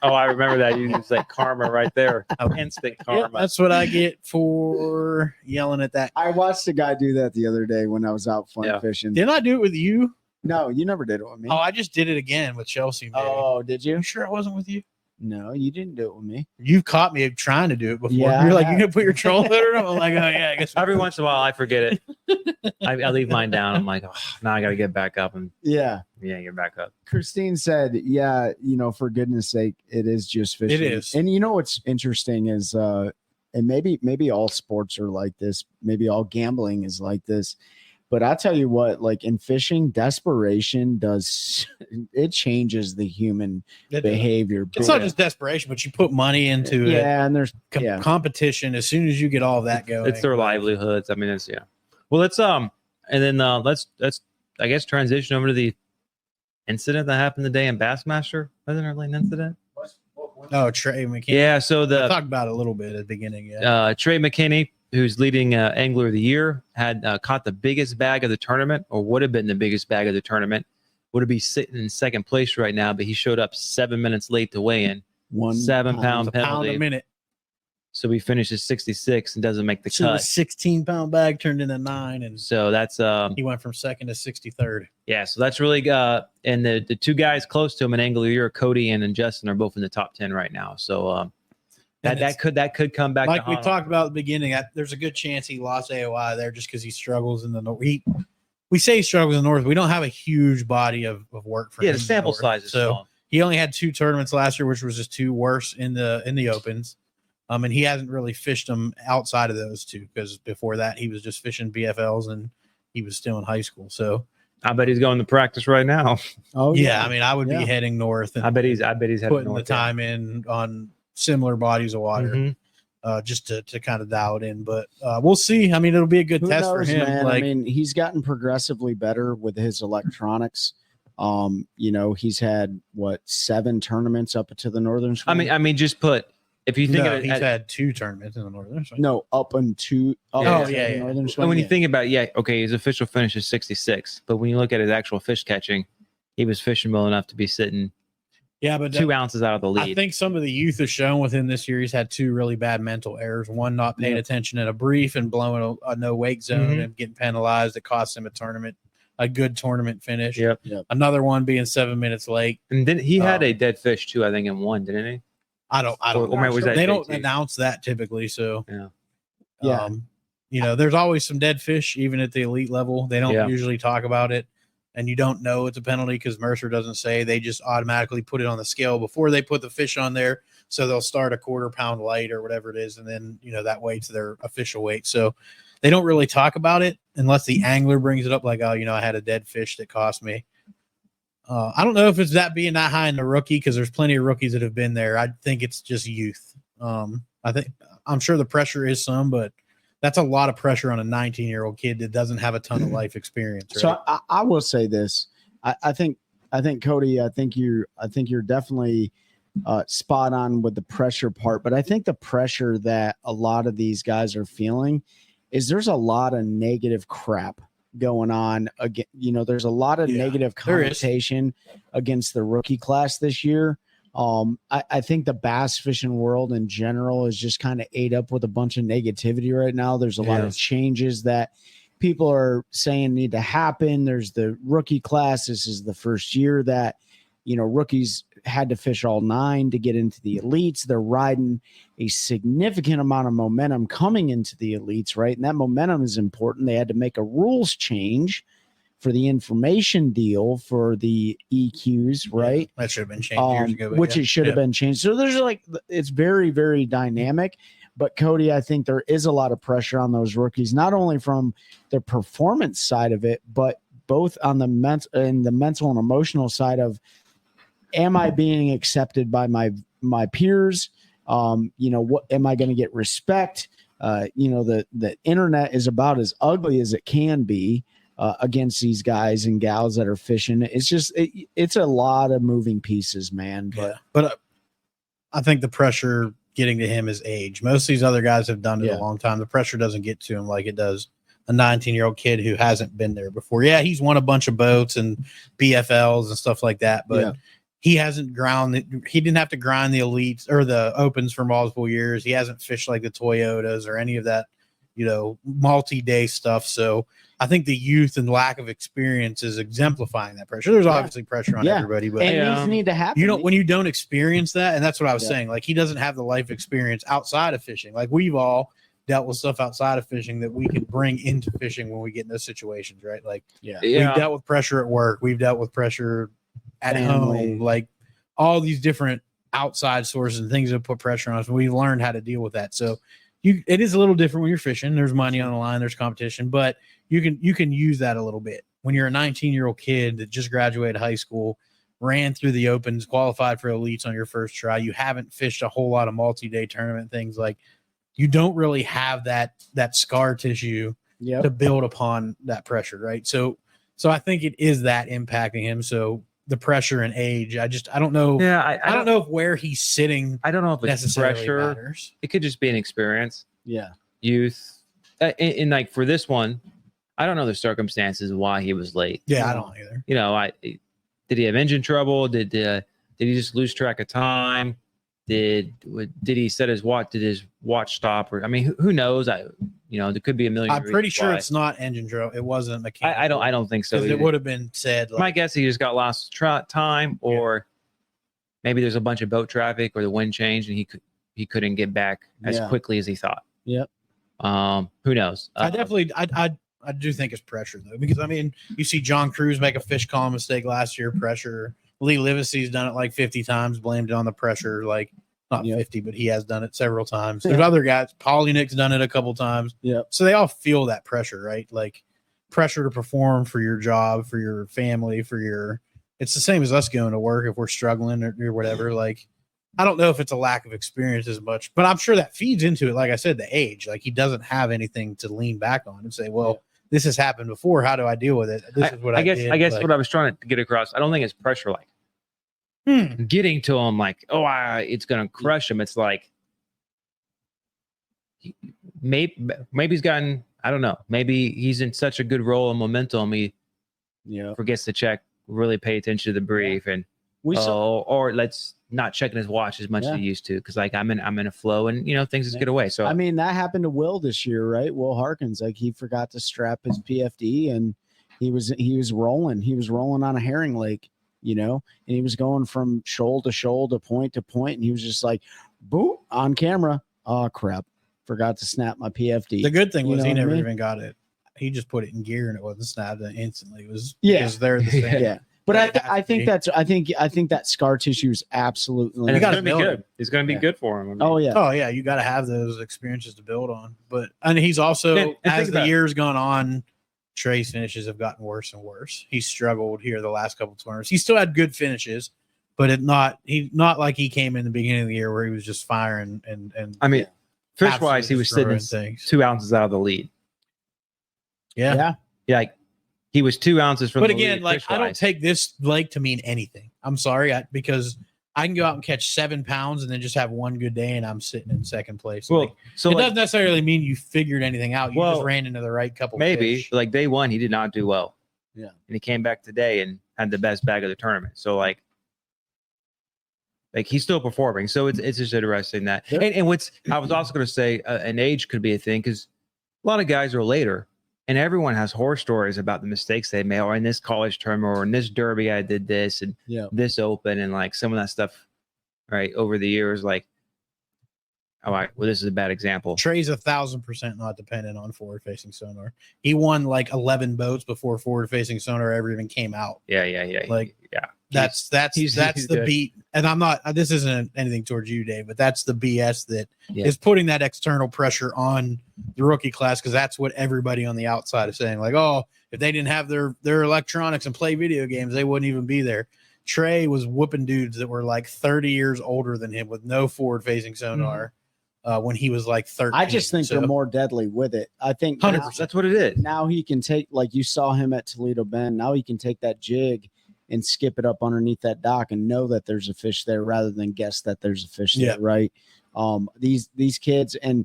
Oh, I remember that. You was like karma right there. Instant karma. Yeah, that's what I get for yelling at that. I watched a guy do that the other day when I was out fishing. Didn't I do it with you? No, you never did it with me. Oh, I just did it again with Chelsea. Maybe. Oh, did you? You sure it wasn't with you? No, you didn't do it with me. You caught me trying to do it before. Yeah, you're like, you gonna put your trolling motor on? I'm like, oh yeah, I guess. Every once in a while, I forget it. I leave mine down. I'm like, oh, now I got to get back up and get back up. Christine said, for goodness sake, it is just fishing. It is. And you know what's interesting is, and maybe all sports are like this. Maybe all gambling is like this. But I'll tell you what, like in fishing, desperation it changes the human behavior. It's not just desperation, but you put money into it. Yeah, and there's competition. As soon as you get all that going, it's their livelihoods. I mean, it's Well, let's and then let's I guess transition over to the incident that happened today in Bassmaster. Wasn't there an incident? Oh, Trey McKinney. Yeah, so I talked about it a little bit at the beginning. Trey McKinney, who's leading Angler of the Year, had caught the biggest bag of the tournament, or would have been the biggest bag of the tournament. Would be sitting in second place right now, but he showed up 7 minutes late to weigh in. 7-pound penalty. A minute. So he finishes 66 and doesn't make the cut. A 16-pound bag turned into 9, and so that's he went from second to 63rd. Yeah, so that's really and the two guys close to him in Angler of the Year, Cody and Justin, are both in the top 10 right now. So that could come back. Like we talked about at the beginning, there's a good chance he lost AOI there just because he struggles in the north. We say he struggles in the north. We don't have a huge body of work for him. Yeah, the sample size is small. He only had 2 tournaments last year, which was his 2 worst in the opens. And he hasn't really fished them outside of those 2 because before that he was just fishing BFLs and he was still in high school. So I bet he's going to practice right now. Oh yeah, I mean I would be heading north. And I bet he's heading putting north, the time in on similar bodies of water, just to kind of dial it in. But we'll see. I mean, it'll be a good test for him. Man. I mean, he's gotten progressively better with his electronics. He's had 7 tournaments up to the Northern Swing? I mean, just put. If you think of it, he's had 2 tournaments in the Northern Swing. No, up into Northern Swing. And when you think about his official finish is 66, but when you look at his actual fish catching, he was fishing well enough to be sitting but 2 ounces out of the lead. I think some of the youth have shown within this year he's had 2 really bad mental errors. One, not paying attention at a brief and blowing a no wake zone and getting penalized. It cost him a good tournament finish. Yep. Another one being 7 minutes late. And then he had a dead fish too, I think, in one, didn't he? I don't know. They don't announce that typically. So there's always some dead fish, even at the elite level. They don't usually talk about it, and you don't know it's a penalty because Mercer doesn't say. They just automatically put it on the scale before they put the fish on there. So they'll start a 1/4 pound light or whatever it is, and then that weight's their official weight. So they don't really talk about it unless the angler brings it up, like, I had a dead fish that cost me. I don't know if it's being that high in the rookie because there's plenty of rookies that have been there. I think it's just youth. I'm sure the pressure is some, but that's a lot of pressure on a 19-year-old kid that doesn't have a ton of life experience. Right? So I will say this. I think Cody, I think you're definitely spot on with the pressure part, but I think the pressure that a lot of these guys are feeling is there's a lot of negative crap going on. Again, there's a lot of negative connotation against the rookie class this year. I think the bass fishing world in general is just kind of ate up with a bunch of negativity right now. There's a lot of changes that people are saying need to happen. There's the rookie class. This is the first year that, rookies had to fish all 9 to get into the elites. They're riding a significant amount of momentum coming into the elites, right? And that momentum is important. They had to make a rules change for the information deal for the EQs, right? That should have been changed years ago. Which it should have been changed. So there's it's very, very dynamic. But Cody, I think there is a lot of pressure on those rookies, not only from the performance side of it, but both on the mental and emotional side of, am I being accepted by my peers? What am I going to get respect? The internet is about as ugly as it can be against these guys and gals that are fishing. It's just it's a lot of moving pieces, man. But I think the pressure getting to him is age. Most of these other guys have done it a long time. The pressure doesn't get to him like it does a 19-year-old kid who hasn't been there before. Yeah, he's won a bunch of boats and BFLs and stuff like that, but he hasn't he didn't have to grind the elites or the opens for multiple years. He hasn't fished like the Toyotas or any of that, multi-day stuff. So I think the youth and lack of experience is exemplifying that pressure. There's obviously pressure on everybody, but these need to happen. When you don't experience that, and that's what I was saying, like he doesn't have the life experience outside of fishing. Like we've all dealt with stuff outside of fishing that we can bring into fishing when we get in those situations, right? Like we've dealt with pressure at work, we've dealt with pressure at home, like all these different outside sources and things that put pressure on us. We learned how to deal with that. So it is a little different when you're fishing. There's money on the line, there's competition, but you can use that a little bit. When you're a 19-year-old kid that just graduated high school, ran through the opens, qualified for elites on your first try, you haven't fished a whole lot of multi-day tournament things, like you don't really have that scar tissue to build upon that pressure, right? So I think it is that impacting him. So the pressure and age, I don't know. Yeah, I don't know if where he's sitting. I don't know if it's necessarily pressure. Matters. It could just be an experience. Yeah, youth, and like for this one, I don't know the circumstances why he was late. Yeah, I don't either. Did he have engine trouble? Did he just lose track of time? Did he set his watch? Did his watch stop? Or who knows? There could be a million. I'm pretty sure it's not engine trouble. It wasn't mechanical. I don't think so. It would have been said. My guess, he just got lost time, or maybe there's a bunch of boat traffic, or the wind changed, and he couldn't get back as quickly as he thought. Yep. Who knows? I do think it's pressure though, because you see John Cruz make a fish column mistake last year. Pressure. Lee Livesey's done it like 50 times, blamed it on the pressure. Like not 50, but he has done it several times. There's other guys. Nick's done it a couple times. Yeah. So they all feel that pressure, right? Like pressure to perform for your job, for your family, it's the same as us going to work if we're struggling or whatever. Like, I don't know if it's a lack of experience as much, but I'm sure that feeds into it. Like I said, the age, like he doesn't have anything to lean back on and say, well, this has happened before. How do I deal with it? This is what I guess. I guess what I was trying to get across. I don't think it's pressure like getting to him like, it's going to crush him. It's like maybe he's gotten. I don't know. Maybe he's in such a good role and momentum. He forgets to really pay attention to the brief, and or let's not checking his watch as much as he used to, because like I'm in a flow, and things just get away. So that happened to Will this year, right? Will Harkins, like he forgot to strap his PFD, and he was rolling. He was rolling on a herring lake, and he was going from shoal to shoal to point, and he was just like, boom, on camera. Oh crap, forgot to snap my PFD. The good thing was he never even got it. He just put it in gear and it wasn't snapped, and instantly it was there. The same. Yeah. But I think that scar tissue is absolutely. And it's going to be good. It's going to be good for him. Oh yeah. You got to have those experiences to build on. But he's also, as the years gone on, Trey's finishes have gotten worse and worse. He's struggled here the last couple of tournaments. He still had good finishes, but not like he came in the beginning of the year where he was just firing and. Fish wise, he was sitting 2 ounces out of the lead. Yeah. Like he was 2 ounces from. But again, like I don't take this lake to mean anything. I'm sorry, because I can go out and catch 7 pounds and then just have one good day and I'm sitting in second place. Well, Like, so it like, doesn't necessarily mean you figured anything out. You just ran into the right couple. Maybe fish. like day one, he did not do well. Yeah. And he came back today and had the best bag of the tournament. So like he's still performing. So it's just interesting that. And what's I was also going to say an age could be a thing because a lot of guys are later and everyone has horror stories about the mistakes they made or in this college tournament or in this derby I did this and this open and like some of that stuff right over the years like all right, well, this is a bad example. Trey's 1,000% not dependent on forward-facing sonar. He won like 11 boats before forward-facing sonar ever even came out. Yeah. Like, yeah, that's the good. beat. And I'm not. This isn't anything towards you, Dave, but that's the BS that is putting that external pressure on the rookie class because that's what everybody on the outside is saying. Like, oh, if they didn't have their electronics and play video games, they wouldn't even be there. Trey was whooping dudes that were like 30 years older than him with no forward-facing sonar. When he was like 13. I just think they're more deadly with it. I think 100%. That's what it is. Now he can take, like you saw him at Toledo Bend. Now he can take that jig and skip it up underneath that dock and know that there's a fish there rather than guess that there's a fish there, right? These kids and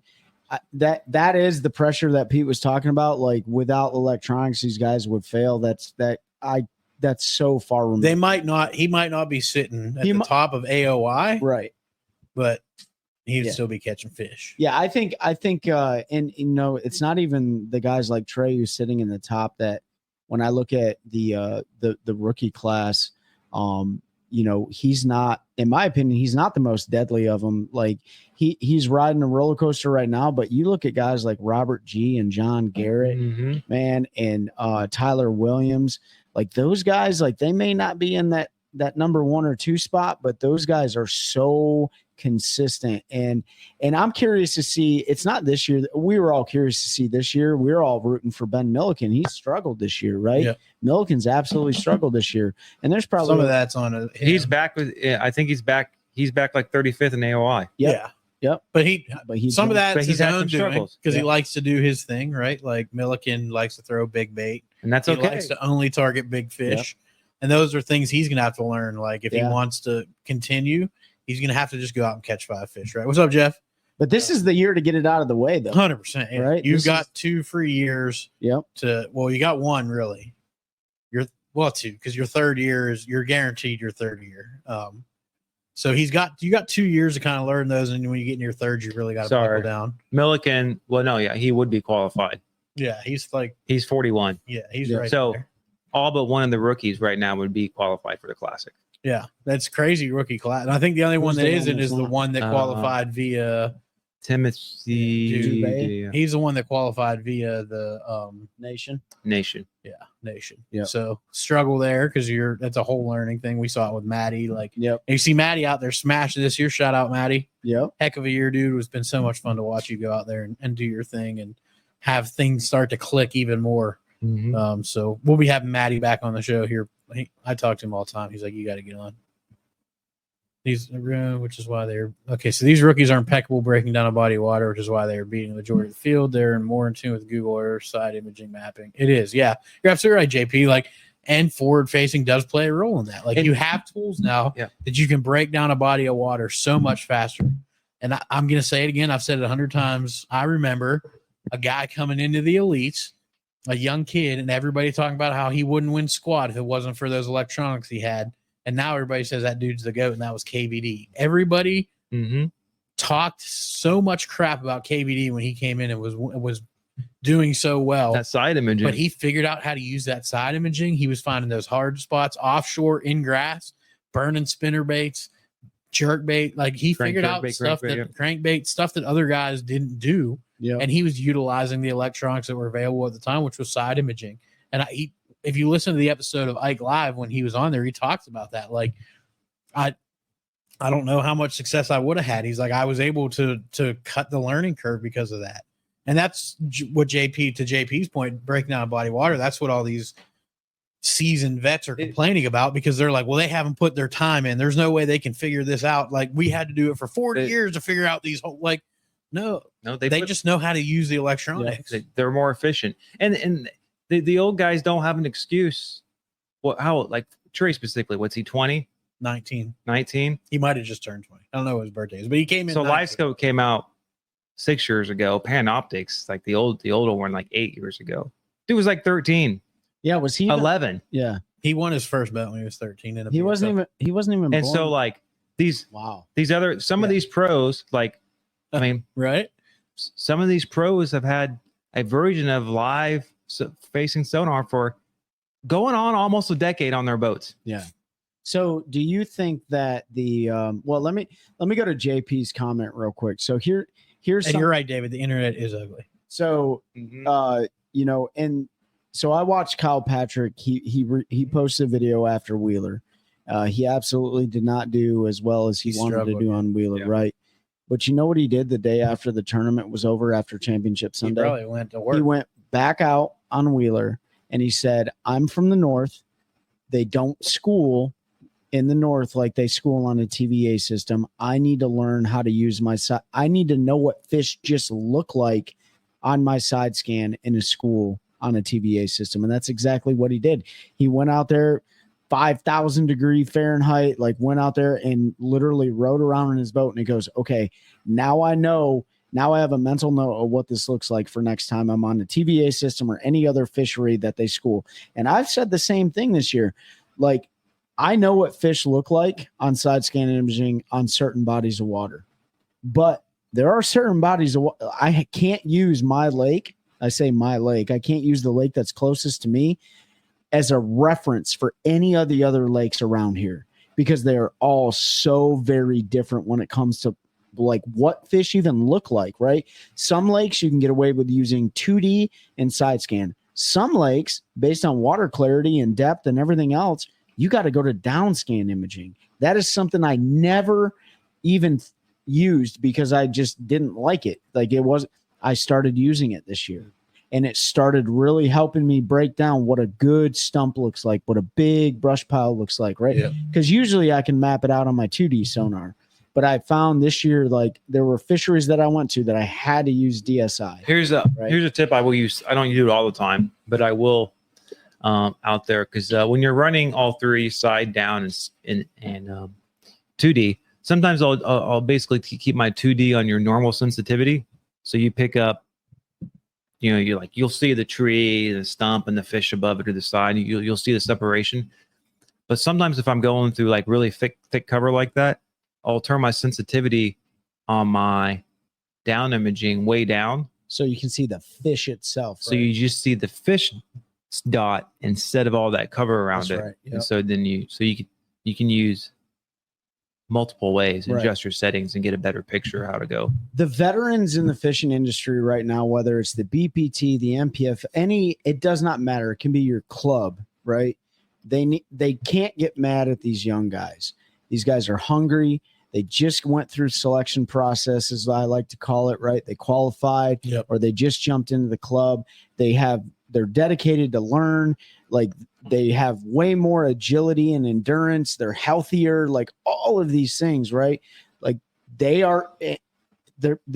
that is the pressure that Pete was talking about. Like without electronics, these guys would fail. That's so far removed. He might not be sitting at the top of AOI, right? But he'd still be catching fish. Yeah, I think, and you know, it's not even the guys like Trey who's sitting in the top. That when I look at the rookie class, you know, he's not, in my opinion, he's not the most deadly of them. Like he's riding a roller coaster right now. But you look at guys like Robert G and John Garrett, man, and Tyler Williams. Like those guys, like they may not be in that number 1 or 2 spot, but those guys are so consistent. And I'm curious to see, it's not this year. We were all curious to see this year. We're all rooting for Ben Milliken. He's struggled this year, right? Yep. Milliken's absolutely struggled this year. And there's probably some of that's on he's back with, I think he's back like 35th in AOI. Yep. Yep. But he's some of that's his own doing because he likes to do his thing, right? Like Milliken likes to throw big bait. And that's okay. He likes to only target big fish. Yep. And those are things he's going to have to learn. Like if he wants to continue, he's going to have to just go out and catch 5 fish, right? What's up, Jeff? But this is the year to get it out of the way, though. 100%. Right? You've got 2 free years. Yep. You got 1 really. 2 because your third year you're guaranteed your third year. So you got 2 years to kind of learn those, and when you get in your third, you really got to buckle down. Milliken, he would be qualified. Yeah, he's 41. Yeah, he's right. So there. All but one of the rookies right now would be qualified for the Classic. Yeah, that's crazy rookie class. And I think the only one that isn't is the one that qualified via Timothy. He's the one that qualified via the Nation. Yeah, Nation. Yeah. So struggle there because that's a whole learning thing. We saw it with Maddie. Like, you see Maddie out there smash this year. Shout out Maddie. Yep. Heck of a year, dude. It's been so much fun to watch you go out there and do your thing and have things start to click even more. Mm-hmm. So we'll be having Maddie back on the show here. I talk to him all the time. He's like, you got to get on. Which is why they're okay. So these rookies are impeccable breaking down a body of water, which is why they are beating the majority of the field. They're more in tune with Google Earth side imaging mapping. It is, yeah. You're absolutely right, JP. Like, and forward facing does play a role in that. Like, you have tools now that you can break down a body of water so much faster. And I'm going to say it again. I've said it 100 times. I remember a guy coming into the elites, a young kid, and everybody talking about how he wouldn't win squad if it wasn't for those electronics he had. And now everybody says that dude's the GOAT, and that was KVD. Everybody talked so much crap about KVD when he came in and was doing so well. That side imaging. But he figured out how to use that side imaging. He was finding those hard spots offshore in grass, burning spinner baits, jerk bait. Like, he figured out crankbait, stuff that other guys didn't do. Yeah. And he was utilizing the electronics that were available at the time, which was side imaging. And if you listen to the episode of Ike Live when he was on there, he talks about that. Like, I don't know how much success I would have had. He's like, I was able to cut the learning curve because of that. And that's what JP's point, breaking down body water. That's what all these seasoned vets are complaining about, because they're like, well, they haven't put their time in. There's no way they can figure this out. Like, we had to do it for 40 years to figure out these whole, like, no, they just know how to use the electronics. They're more efficient. And the old guys don't have an excuse. Well, how, like Trey specifically, what's he, 20? 19. 19. He might have just turned 20. I don't know what his birthday is, but he came in. So 19. LiveScope came out 6 years ago. Panoptics, like the older one, like 8 years ago. Dude was like 13. Yeah, was he 11? Yeah, He won his first bet when he was 13. he wasn't even. And born. so like these other some of these pros, like I mean, right? Some of these pros have had a version of live facing sonar for going on almost a decade on their boats. Yeah. So do you think that the well, let me go to JP's comment real quick. So here's and you're right, David. The internet is ugly. So you know, and so I watched Kyle Patrick. He posted a video after Wheeler. He absolutely did not do as well as he wanted to do on Wheeler, right? But you know what he did the day after the tournament was over, after Championship Sunday? He probably went to work. He went back out on Wheeler and he said, "I'm from the North. They don't school in the North like they school on a TVA system. I need to learn how to use my side. I need to know what fish just look like on my side scan in a school on a TVA system." And that's exactly what he did. He went out there, 5,000 degree Fahrenheit, like went out there and literally rode around in his boat. And he goes, okay, now I know, now I have a mental note of what this looks like for next time I'm on the TVA system or any other fishery that they school. And I've said the same thing this year. Like, I know what fish look like on side scan imaging on certain bodies of water, but there are certain bodies of water I can't use my lake. I say my lake. I can't use the lake that's closest to me as a reference for any of the other lakes around here, because they're all so very different when it comes to like what fish even look like, right? Some lakes you can get away with using 2D and side scan. Some lakes, based on water clarity and depth and everything else, you got to go to down scan imaging. That is something I never even used because I just didn't like it. Like I started using it this year. And it started really helping me break down what a good stump looks like, what a big brush pile looks like, right? Because usually I can map it out on my 2D sonar. But I found this year, like, there were fisheries that I went to that I had to use DSI. Here's a tip I will use. I don't do it all the time, but I will out there, because when you're running all three, side, down, and 2D, sometimes I'll basically keep my 2D on your normal sensitivity. So you pick up, you know, you'll see the tree, the stump, and the fish above it to the side. You'll see the separation. But sometimes if I'm going through like really thick cover like that, I'll turn my sensitivity on my down imaging way down, so you can see the fish itself. So you just see the fish dot instead of all that cover around it. Right. Yep. And so then you can use multiple ways and adjust your settings and get a better picture of how to go. The veterans in the fishing industry right now, whether it's the BPT, the MPF, it does not matter. It can be your club, right? They can't get mad at these young guys. These guys are hungry. They just went through selection process, as I like to call it, right? They qualified, or they just jumped into the club. They're dedicated to learn. Like, they have way more agility and endurance. They're healthier, like all of these things, right? Like, they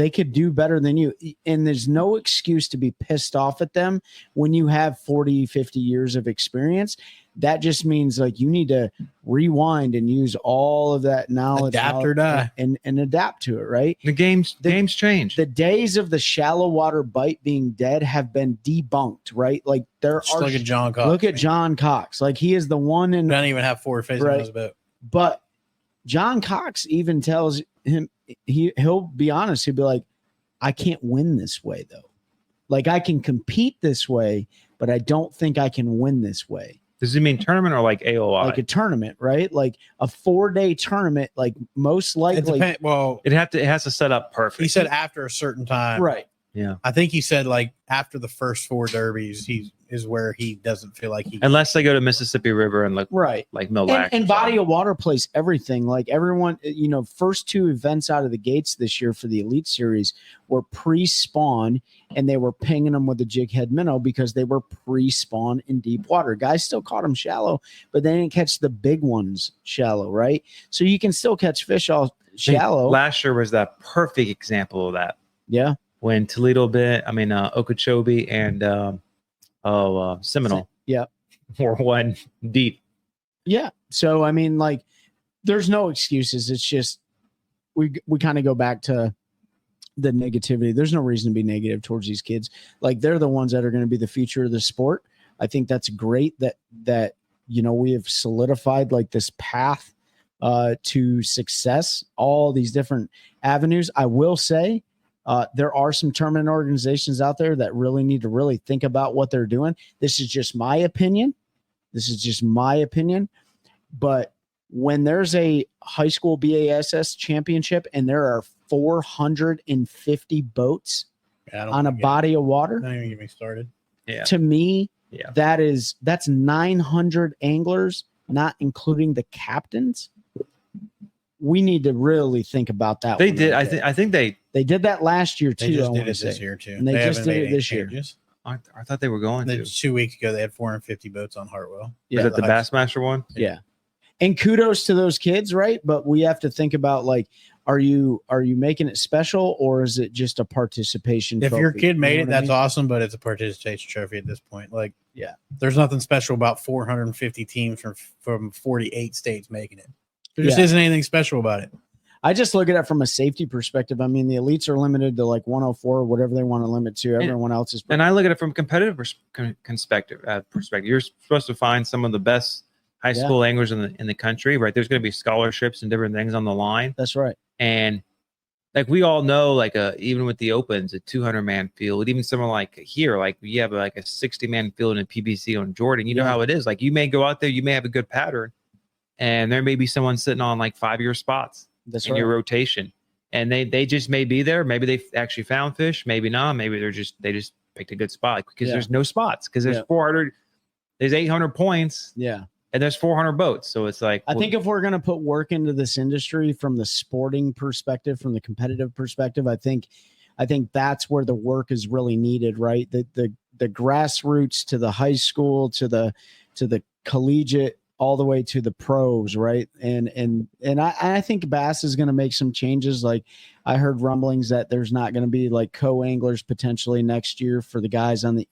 could do better than you. And there's no excuse to be pissed off at them when you have 40, 50 years of experience. That just means like you need to rewind and use all of that knowledge, adapt or die, and adapt to it, right? The game's changed. The days of the shallow water bite being dead have been debunked, right? Like, look at John Cox. Look at John Cox. Like, he is the one in. Don't even have forward facing on his boat. But John Cox even tells him, he'll be honest. He'll be like, I can't win this way though. Like, I can compete this way, but I don't think I can win this way. Does it mean tournament or like AOI? Like a tournament, right? Like a 4-day tournament, like most likely. It has to set up perfect. He said after a certain time. Right. Yeah. I think he said like after the first 4 derbies, he is where he doesn't feel like he. Unless they go to Mississippi River and look like Mille Lacs. And body of water plays everything. Like, everyone, first 2 events out of the gates this year for the Elite Series were pre-spawn, and they were pinging them with a jig head minnow because they were pre-spawn in deep water. Guys still caught them shallow, but they didn't catch the big ones shallow, right? So you can still catch fish all shallow. Last year was that perfect example of that. Yeah. When Toledo Okeechobee and Seminole were one deep. Yeah. So, I mean, like, there's no excuses. It's just we kind of go back to the negativity. There's no reason to be negative towards these kids. Like, they're the ones that are going to be the future of the sport. I think that's great that we have solidified like this path to success, all these different avenues. I will say there are some tournament organizations out there that really need to really think about what they're doing. This is just my opinion. But when there's a high school BASS championship and there are 450 boats on a body of water, don't even get me started. Yeah. To me, that's 900 anglers, not including the captains. We need to really think about that. They did. I think they did that last year too. They just did it this year too. And they just did it this year. I thought they were going to. 2 weeks ago, they had 450 boats on Hartwell. Yeah, was that the Bassmaster one? Yeah. And kudos to those kids, right? But we have to think about, like, are you making it special, or is it just a participation if trophy? your kid made it, that's I mean? awesome, but it's a participation trophy at this point. Like, Yeah. there's nothing special about 450 teams from 48 states making it. There just isn't anything special about it. I just look at it from a safety perspective. I mean, the elites are limited to like 104 or whatever they want to limit to. Everyone else is. And I look at it from a competitive perspective. You're supposed to find some of the best high school anglers in the country, right? There's going to be scholarships and different things on the line. That's right. And like we all know, like even with the Opens, a 200-man field, even somewhere like here, like you have like a 60-man field in a PBC on Jordan. You know how it is. Like you may go out there, you may have a good pattern, and there may be someone sitting on like 5-year spots. That's in your rotation, and they just may be there. Maybe they actually found fish, maybe not. Maybe they just picked a good spot because there's no spots, because there's 400, there's 800 points, and there's 400 boats. So it's like, I think if we're going to put work into this industry from the sporting perspective, from the competitive perspective, I think that's where the work is really needed, right? The grassroots to the high school to the collegiate, all the way to the pros, right? And I think Bass is going to make some changes. Like, I heard rumblings that there's not going to be like co-anglers potentially next year for the guys in the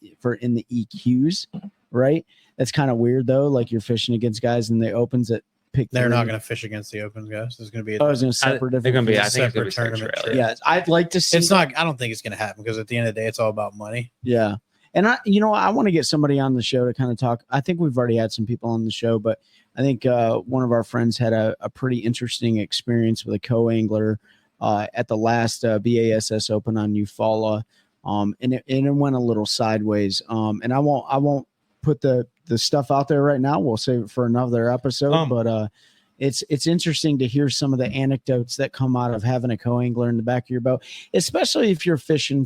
EQs, right? That's kind of weird though. Like, you're fishing against guys in the Opens that pick. They're not going to fish against the Opens, guys. There's going to be a separate. They're going to be a separate tournament. Yeah, I'd like to see. It's not. I don't think it's going to happen, because at the end of the day, it's all about money. Yeah. And I want to get somebody on the show to kind of talk. I think we've already had some people on the show, but I think one of our friends had a pretty interesting experience with a co-angler at the last BASS Open on Eufaula, and it went a little sideways. And I won't put the stuff out there right now. We'll save it for another episode. But it's interesting to hear some of the anecdotes that come out of having a co-angler in the back of your boat, especially if you're fishing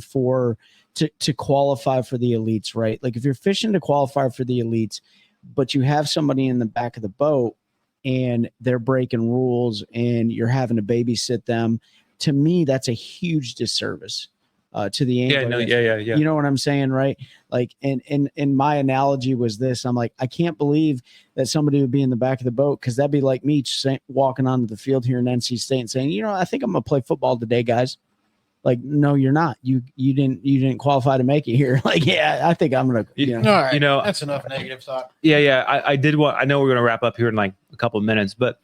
to qualify for the elites, right? Like, if you're fishing to qualify for the elites, but you have somebody in the back of the boat and they're breaking rules and you're having to babysit them, to me, that's a huge disservice to the angler. Yeah. You know what I'm saying, right? Like, and my analogy was this. I'm like, I can't believe that somebody would be in the back of the boat, because that'd be like me walking onto the field here in NC State and saying, I think I'm gonna play football today, guys. Like, no, you're not. You didn't qualify to make it here. Like, I think I'm gonna. All right, that's enough negative talk. Yeah. I did want. I know we're gonna wrap up here in like a couple of minutes, but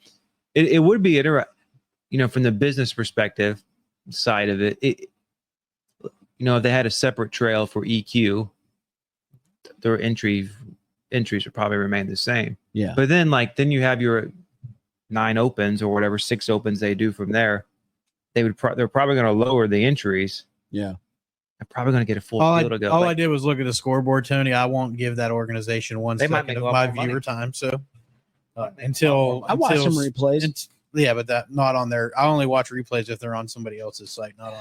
it would be interesting, from the business perspective side of it. If they had a separate trail for EQ, their entries would probably remain the same. Yeah. But then you have your 9 Opens or whatever 6 Opens they do from there. They're probably going to lower the entries. Yeah. They're probably going to get a full field to go. All I did was look at the scoreboard, Tony. I won't give that organization one second of my viewer time. So until I watch some replays. But that not on their. I only watch replays if they're on somebody else's site, not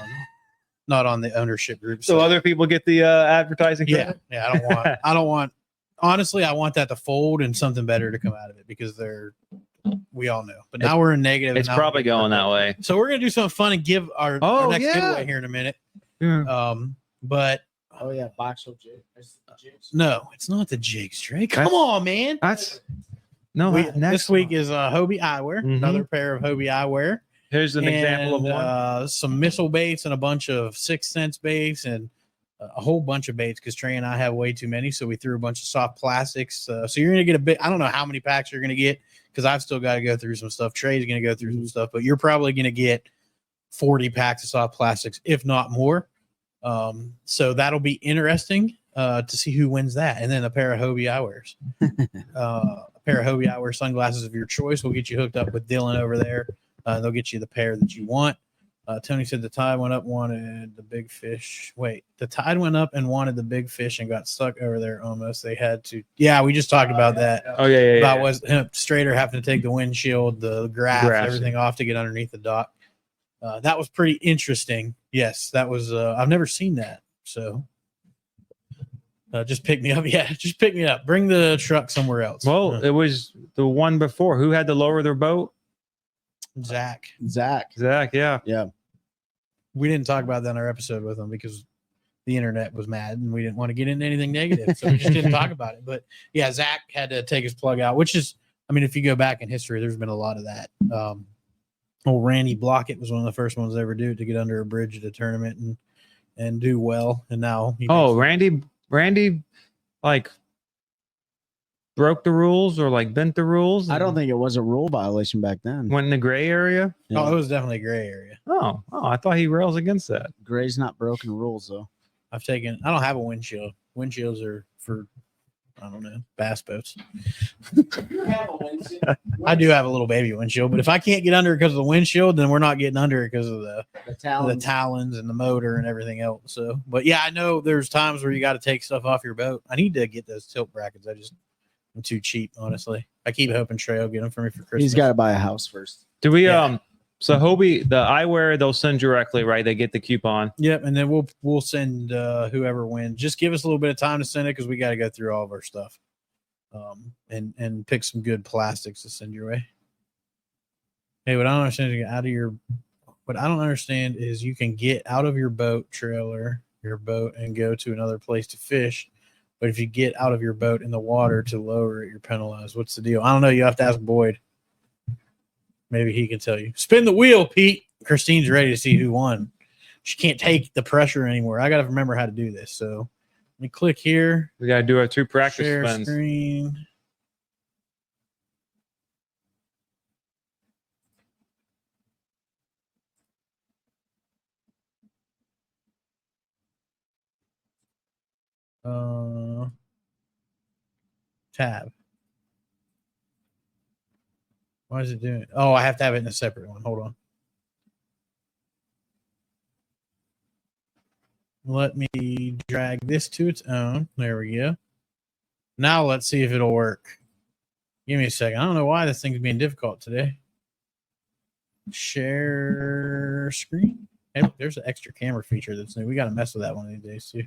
on the ownership group. So other people get the advertising. Yeah. I don't want. Honestly, I want that to fold and something better to come out of it, because we all know. But now we're in negative. It's probably going that way. So we're gonna do something fun and give our next giveaway here in a minute. Yeah. But box of jigs. No, it's not the jigs, Trey. Come on, man. This week is Hobie Eyewear, another pair of Hobie Eyewear. Here's an example of one. Some missile baits and a bunch of 6 cents baits and a whole bunch of baits because Trey and I have way too many. So we threw a bunch of soft plastics. So you're going to get a bit, I don't know how many packs you're going to get because I've still got to go through some stuff. Trey's going to go through some stuff, but you're probably going to get 40 packs of soft plastics, if not more. So that'll be interesting to see who wins that. And then a pair of Hobie eyewears. A pair of Hobie eyewear sunglasses of your choice will get you hooked up with Dylan over there. They'll get you the pair that you want. Tony said the tide went up, wanted the big fish. Wait, the tide went up and wanted the big fish and got stuck over there almost. They had to. Yeah, we just talked about that. Oh, yeah. About was Strader having to take the windshield, the grass, everything off to get underneath the dock. That was pretty interesting. Yes, that was. I've never seen that. So just pick me up. Yeah, just pick me up. Bring the truck somewhere else. Well, it was the one before. Who had to lower their boat? Zach. Yeah. We didn't talk about that in our episode with him because the internet was mad and we didn't want to get into anything negative. So we just didn't talk about it. But yeah, Zach had to take his plug out, which is, I mean, if you go back in history, there's been a lot of that. Old Randy Blockett was one of the first ones to ever do it, to get under a bridge at a tournament and do well. And now, Randy, like, broke the rules or like bent the rules? I don't think it was a rule violation back then. Went in the gray area? Yeah. Oh, it was definitely a gray area. Oh, I thought he rails against that. Gray's not broken rules, though. I don't have a windshield. Windshields are for, I don't know, bass boats. I do have a little baby windshield, but if I can't get under because of the windshield, then we're not getting under because of the talons and the motor and everything else. So, but yeah, I know there's times where you got to take stuff off your boat. I need to get those tilt brackets. I'm too cheap, honestly. I keep hoping Trey will get them for me for Christmas. He's got to buy a house first. Do we so Hobie, the eyewear, they'll send directly, right? They get the coupon. Yep, and then we'll send whoever wins. Just give us a little bit of time to send it because we got to go through all of our stuff. And pick some good plastics to send your way. Hey, what I don't understand is you can get out of your boat trailer, your boat, and go to another place to fish. But if you get out of your boat in the water to lower it, you're penalized. What's the deal? I don't know. You have to ask Boyd. Maybe he can tell you. Spin the wheel, Pete. Christine's ready to see who won. She can't take the pressure anymore. I got to remember how to do this. So let me click here. We got to do our 2 practice share spins. Screen. Tab. Why is it doing it? Oh, I have to have it in a separate one. Hold on. Let me drag this to its own. There we go. Now let's see if it'll work. Give me a second. I don't know why this thing's being difficult today. Share screen. Hey, look, there's an extra camera feature that's new. We got to mess with that one of these days too.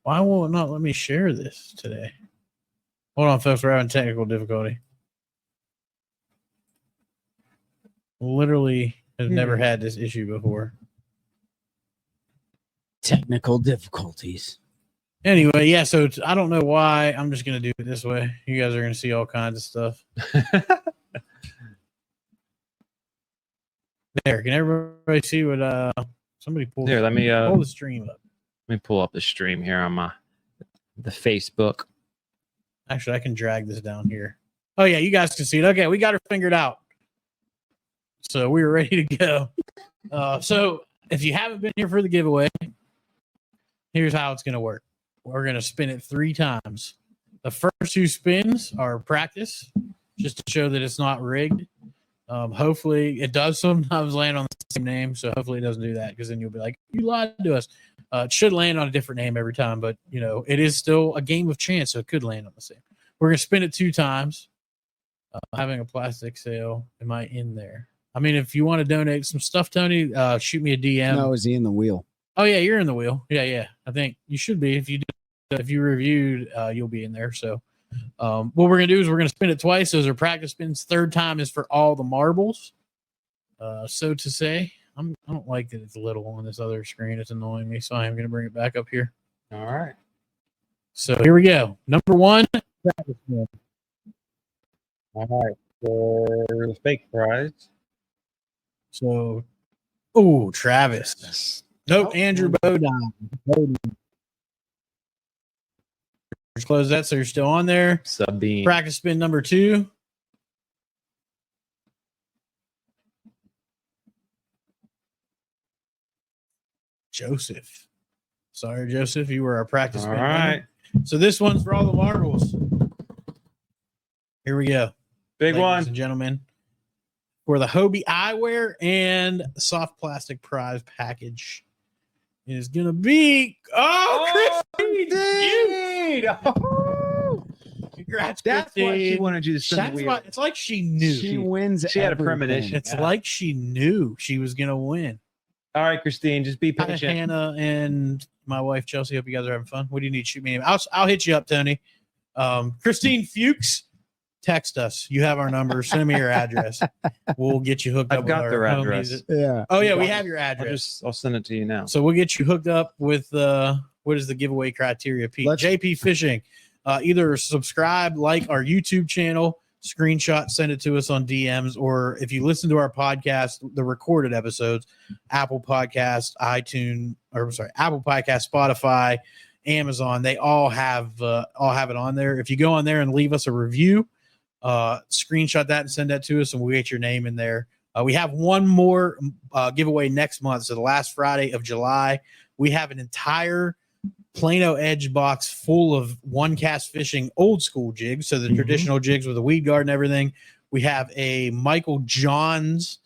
Why will it not let me share this today? Hold on, folks. We're having technical difficulty. Literally have never had this issue before. Technical difficulties. Anyway, yeah, so I don't know why. I'm just going to do it this way. You guys are going to see all kinds of stuff. There. Can everybody see what somebody pull? Here, let me pull the stream up. Let me pull up the stream here on the Facebook. Actually, I can drag this down here. Oh, yeah, you guys can see it. Okay, we got her figured out. So we were ready to go. So if you haven't been here for the giveaway, here's how it's going to work. We're going to spin it 3 times. The first 2 spins are practice, just to show that it's not rigged. Hopefully, it does sometimes land on the same name, so hopefully it doesn't do that, because then you'll be like, you lied to us. It should land on a different name every time, but, you know, it is still a game of chance, so it could land on the same. We're going to spin it 2 times. Having a plastic sale, am I in there? I mean, if you want to donate some stuff, Tony, shoot me a DM. No, is he in the wheel? Oh, yeah, you're in the wheel. Yeah. I think you should be. If you reviewed, you'll be in there. So what we're going to do is we're going to spin it twice. Those are practice spins. 3rd time is for all the marbles. So to say, I don't like that it's little on this other screen. It's annoying me. So I'm going to bring it back up here. All right. So here we go. Number 1. Practice spin. All right. For the fake prize. So Oh, Travis. Nope, Andrew Bodine. Just close that so you're still on there. Sabine. Practice spin number 2. Joseph. Sorry, Joseph. You were our practice All spin. right. So this one's for all the marbles. Here we go. Big Ladies one. and gentlemen. For the Hobie eyewear and soft plastic prize package. It is going to be... Oh, Christine! Congrats, That's Christine. why she wanted you to send the wheel. It's like she knew. She wins. She had a everything. premonition. It's like she knew she was going to win. All right, Christine, just be Hi, patient. Hannah and my wife, Chelsea. Hope you guys are having fun. What do you need? Shoot me. I'll hit you up, Tony. Christine Fuchs, text us. You have our number. Send me your address. We'll get you hooked up. I've got with their our address. homies. Yeah. Oh, yeah, we have your address. I'll send it to you now. So we'll get you hooked up with what is the giveaway criteria, Pete? JP Fishing. Either subscribe, like our YouTube channel, screenshot, send it to us on DMs, or if you listen to our podcast, the recorded episodes, Apple Podcast, Apple Podcast, Spotify, Amazon, they all have it on there. If you go on there and leave us a review, screenshot that and send that to us, and we'll get your name in there. We have one more giveaway next month. So the last Friday of July, we have an entire Plano Edge box full of OneCast Fishing old school jigs. So the traditional jigs with a weed guard and everything. We have a Michael Johns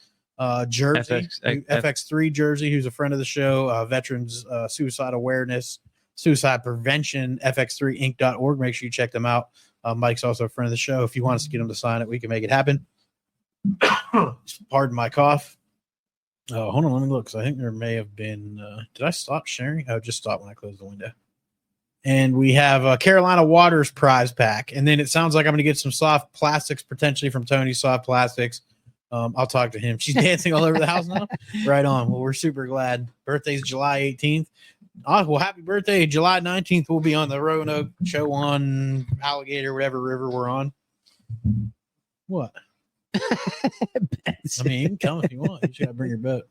jersey, FX3 jersey, who's a friend of the show, Veterans Suicide Awareness, Suicide Prevention, FX3inc.org. Make sure you check them out. Mike's also a friend of the show. If you want us to get him to sign it, we can make it happen. Pardon my cough. Oh, hold on, let me look. I think there may have been. Did I stop sharing? Oh, just stop when I closed the window. And we have a Carolina Waters prize pack. And then it sounds like I'm going to get some soft plastics potentially from Tony Soft Plastics. I'll talk to him. She's dancing all over the house now. Right on. Well, we're super glad. Birthday's July 18th. Oh, well, happy birthday. July 19th, we'll be on the Roanoke show on Alligator, whatever river we're on. What? I mean, you can come if you want. You just got to bring your boat.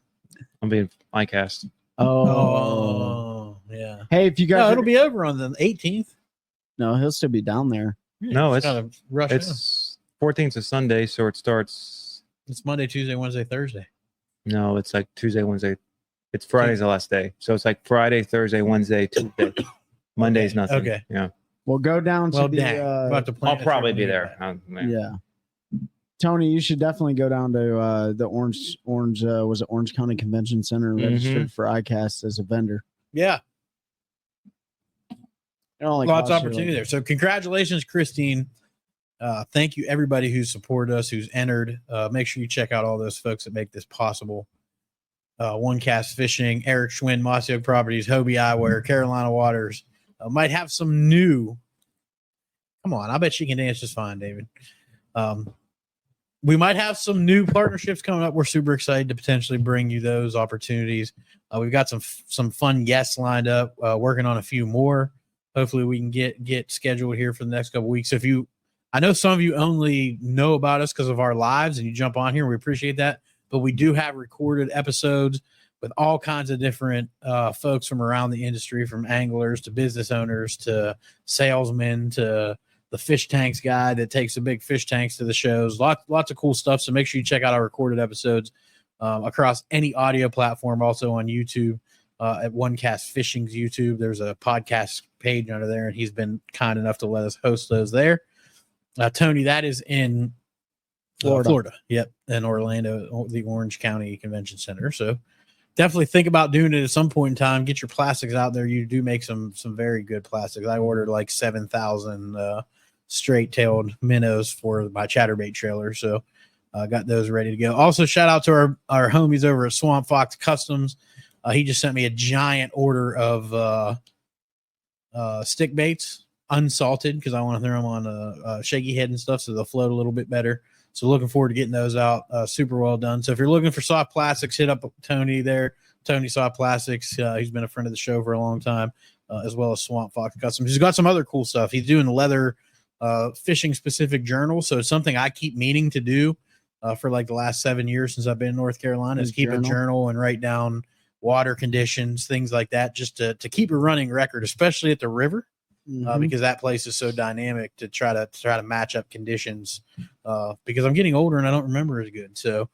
I'm being iCast. Oh, yeah. Hey, if you guys, it'll be over on the 18th. No, he'll still be down there. No, it's gotta rush in. 14th is Sunday, so it starts. It's Monday, Tuesday, Wednesday, Thursday. No, it's like Tuesday, Wednesday. It's Friday's the last day, so it's like Friday, Thursday, Wednesday, Tuesday. Monday's nothing. Okay. Yeah. We'll go down to the. I'll probably be there. Yeah. Tony, you should definitely go down to the Orange was it Orange County Convention Center registered for iCast as a vendor. Yeah. Lots of opportunity there. So congratulations, Christine. Thank you everybody who's supported us, who's entered. Make sure you check out all those folks that make this possible. OneCast Fishing, Eric Schwinn, Mossy Oak Properties, Hobie Eyewear, Carolina Waters. Might have some new. Come on, I bet she can dance just fine, David. We might have some new partnerships coming up. We're super excited to potentially bring you those opportunities. We've got some fun guests lined up, working on a few more. Hopefully we can get scheduled here for the next couple weeks. I know some of you only know about us because of our lives and you jump on here. We appreciate that. But we do have recorded episodes with all kinds of different folks from around the industry, from anglers to business owners to salesmen to the fish tanks guy that takes the big fish tanks to the shows. Lots of cool stuff. So make sure you check out our recorded episodes across any audio platform, also on YouTube at OneCast Fishing's YouTube. There's a podcast page under there, and he's been kind enough to let us host those there. Tony, that is in Florida. Yep, in Orlando, the Orange County Convention Center. So definitely think about doing it at some point in time. Get your plastics out there. You do make some very good plastics. I ordered like 7,000 straight-tailed minnows for my chatterbait trailer, so got those ready to go. Also, shout out to our homies over at Swamp Fox Customs. He just sent me a giant order of stick baits, unsalted, because I want to throw them on a shaky head and stuff so they'll float a little bit better. So looking forward to getting those out. Super well done. So if you're looking for soft plastics, hit up Tony there. Tony Soft Plastics. He's been a friend of the show for a long time, as well as Swamp Fox Customs. He's got some other cool stuff. He's doing leather fishing specific journals. So it's something I keep meaning to do. for like the last 7 years since I've been in North Carolina, is keep a journal and write down water conditions, things like that, just to keep a running record, especially at the river. Because that place is so dynamic, to try to match up conditions, because I'm getting older and I don't remember as good. So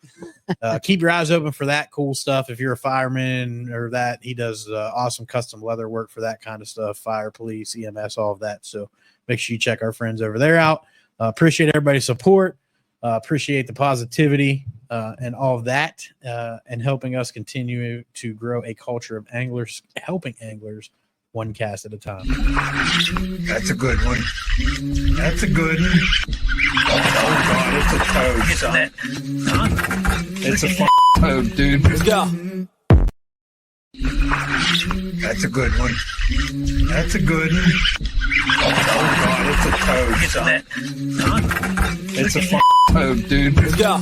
keep your eyes open for that cool stuff. If you're a fireman or that, he does awesome custom leather work for that kind of stuff, fire, police, EMS, all of that. So make sure you check our friends over there out. Appreciate everybody's support. Appreciate the positivity and all of that, and helping us continue to grow a culture of anglers, helping anglers one cast at a time. That's a good one. That's a good one. Oh God, it's a toad, son. It's a toad, dude. Let's go. That's a good one. That's a good one. Oh God, it's a toad, son. It's a toad, dude. Let's go.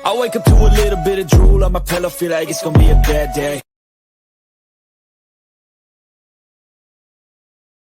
I wake up to a little bit of drool on my pillow, feel like it's gonna be a bad day.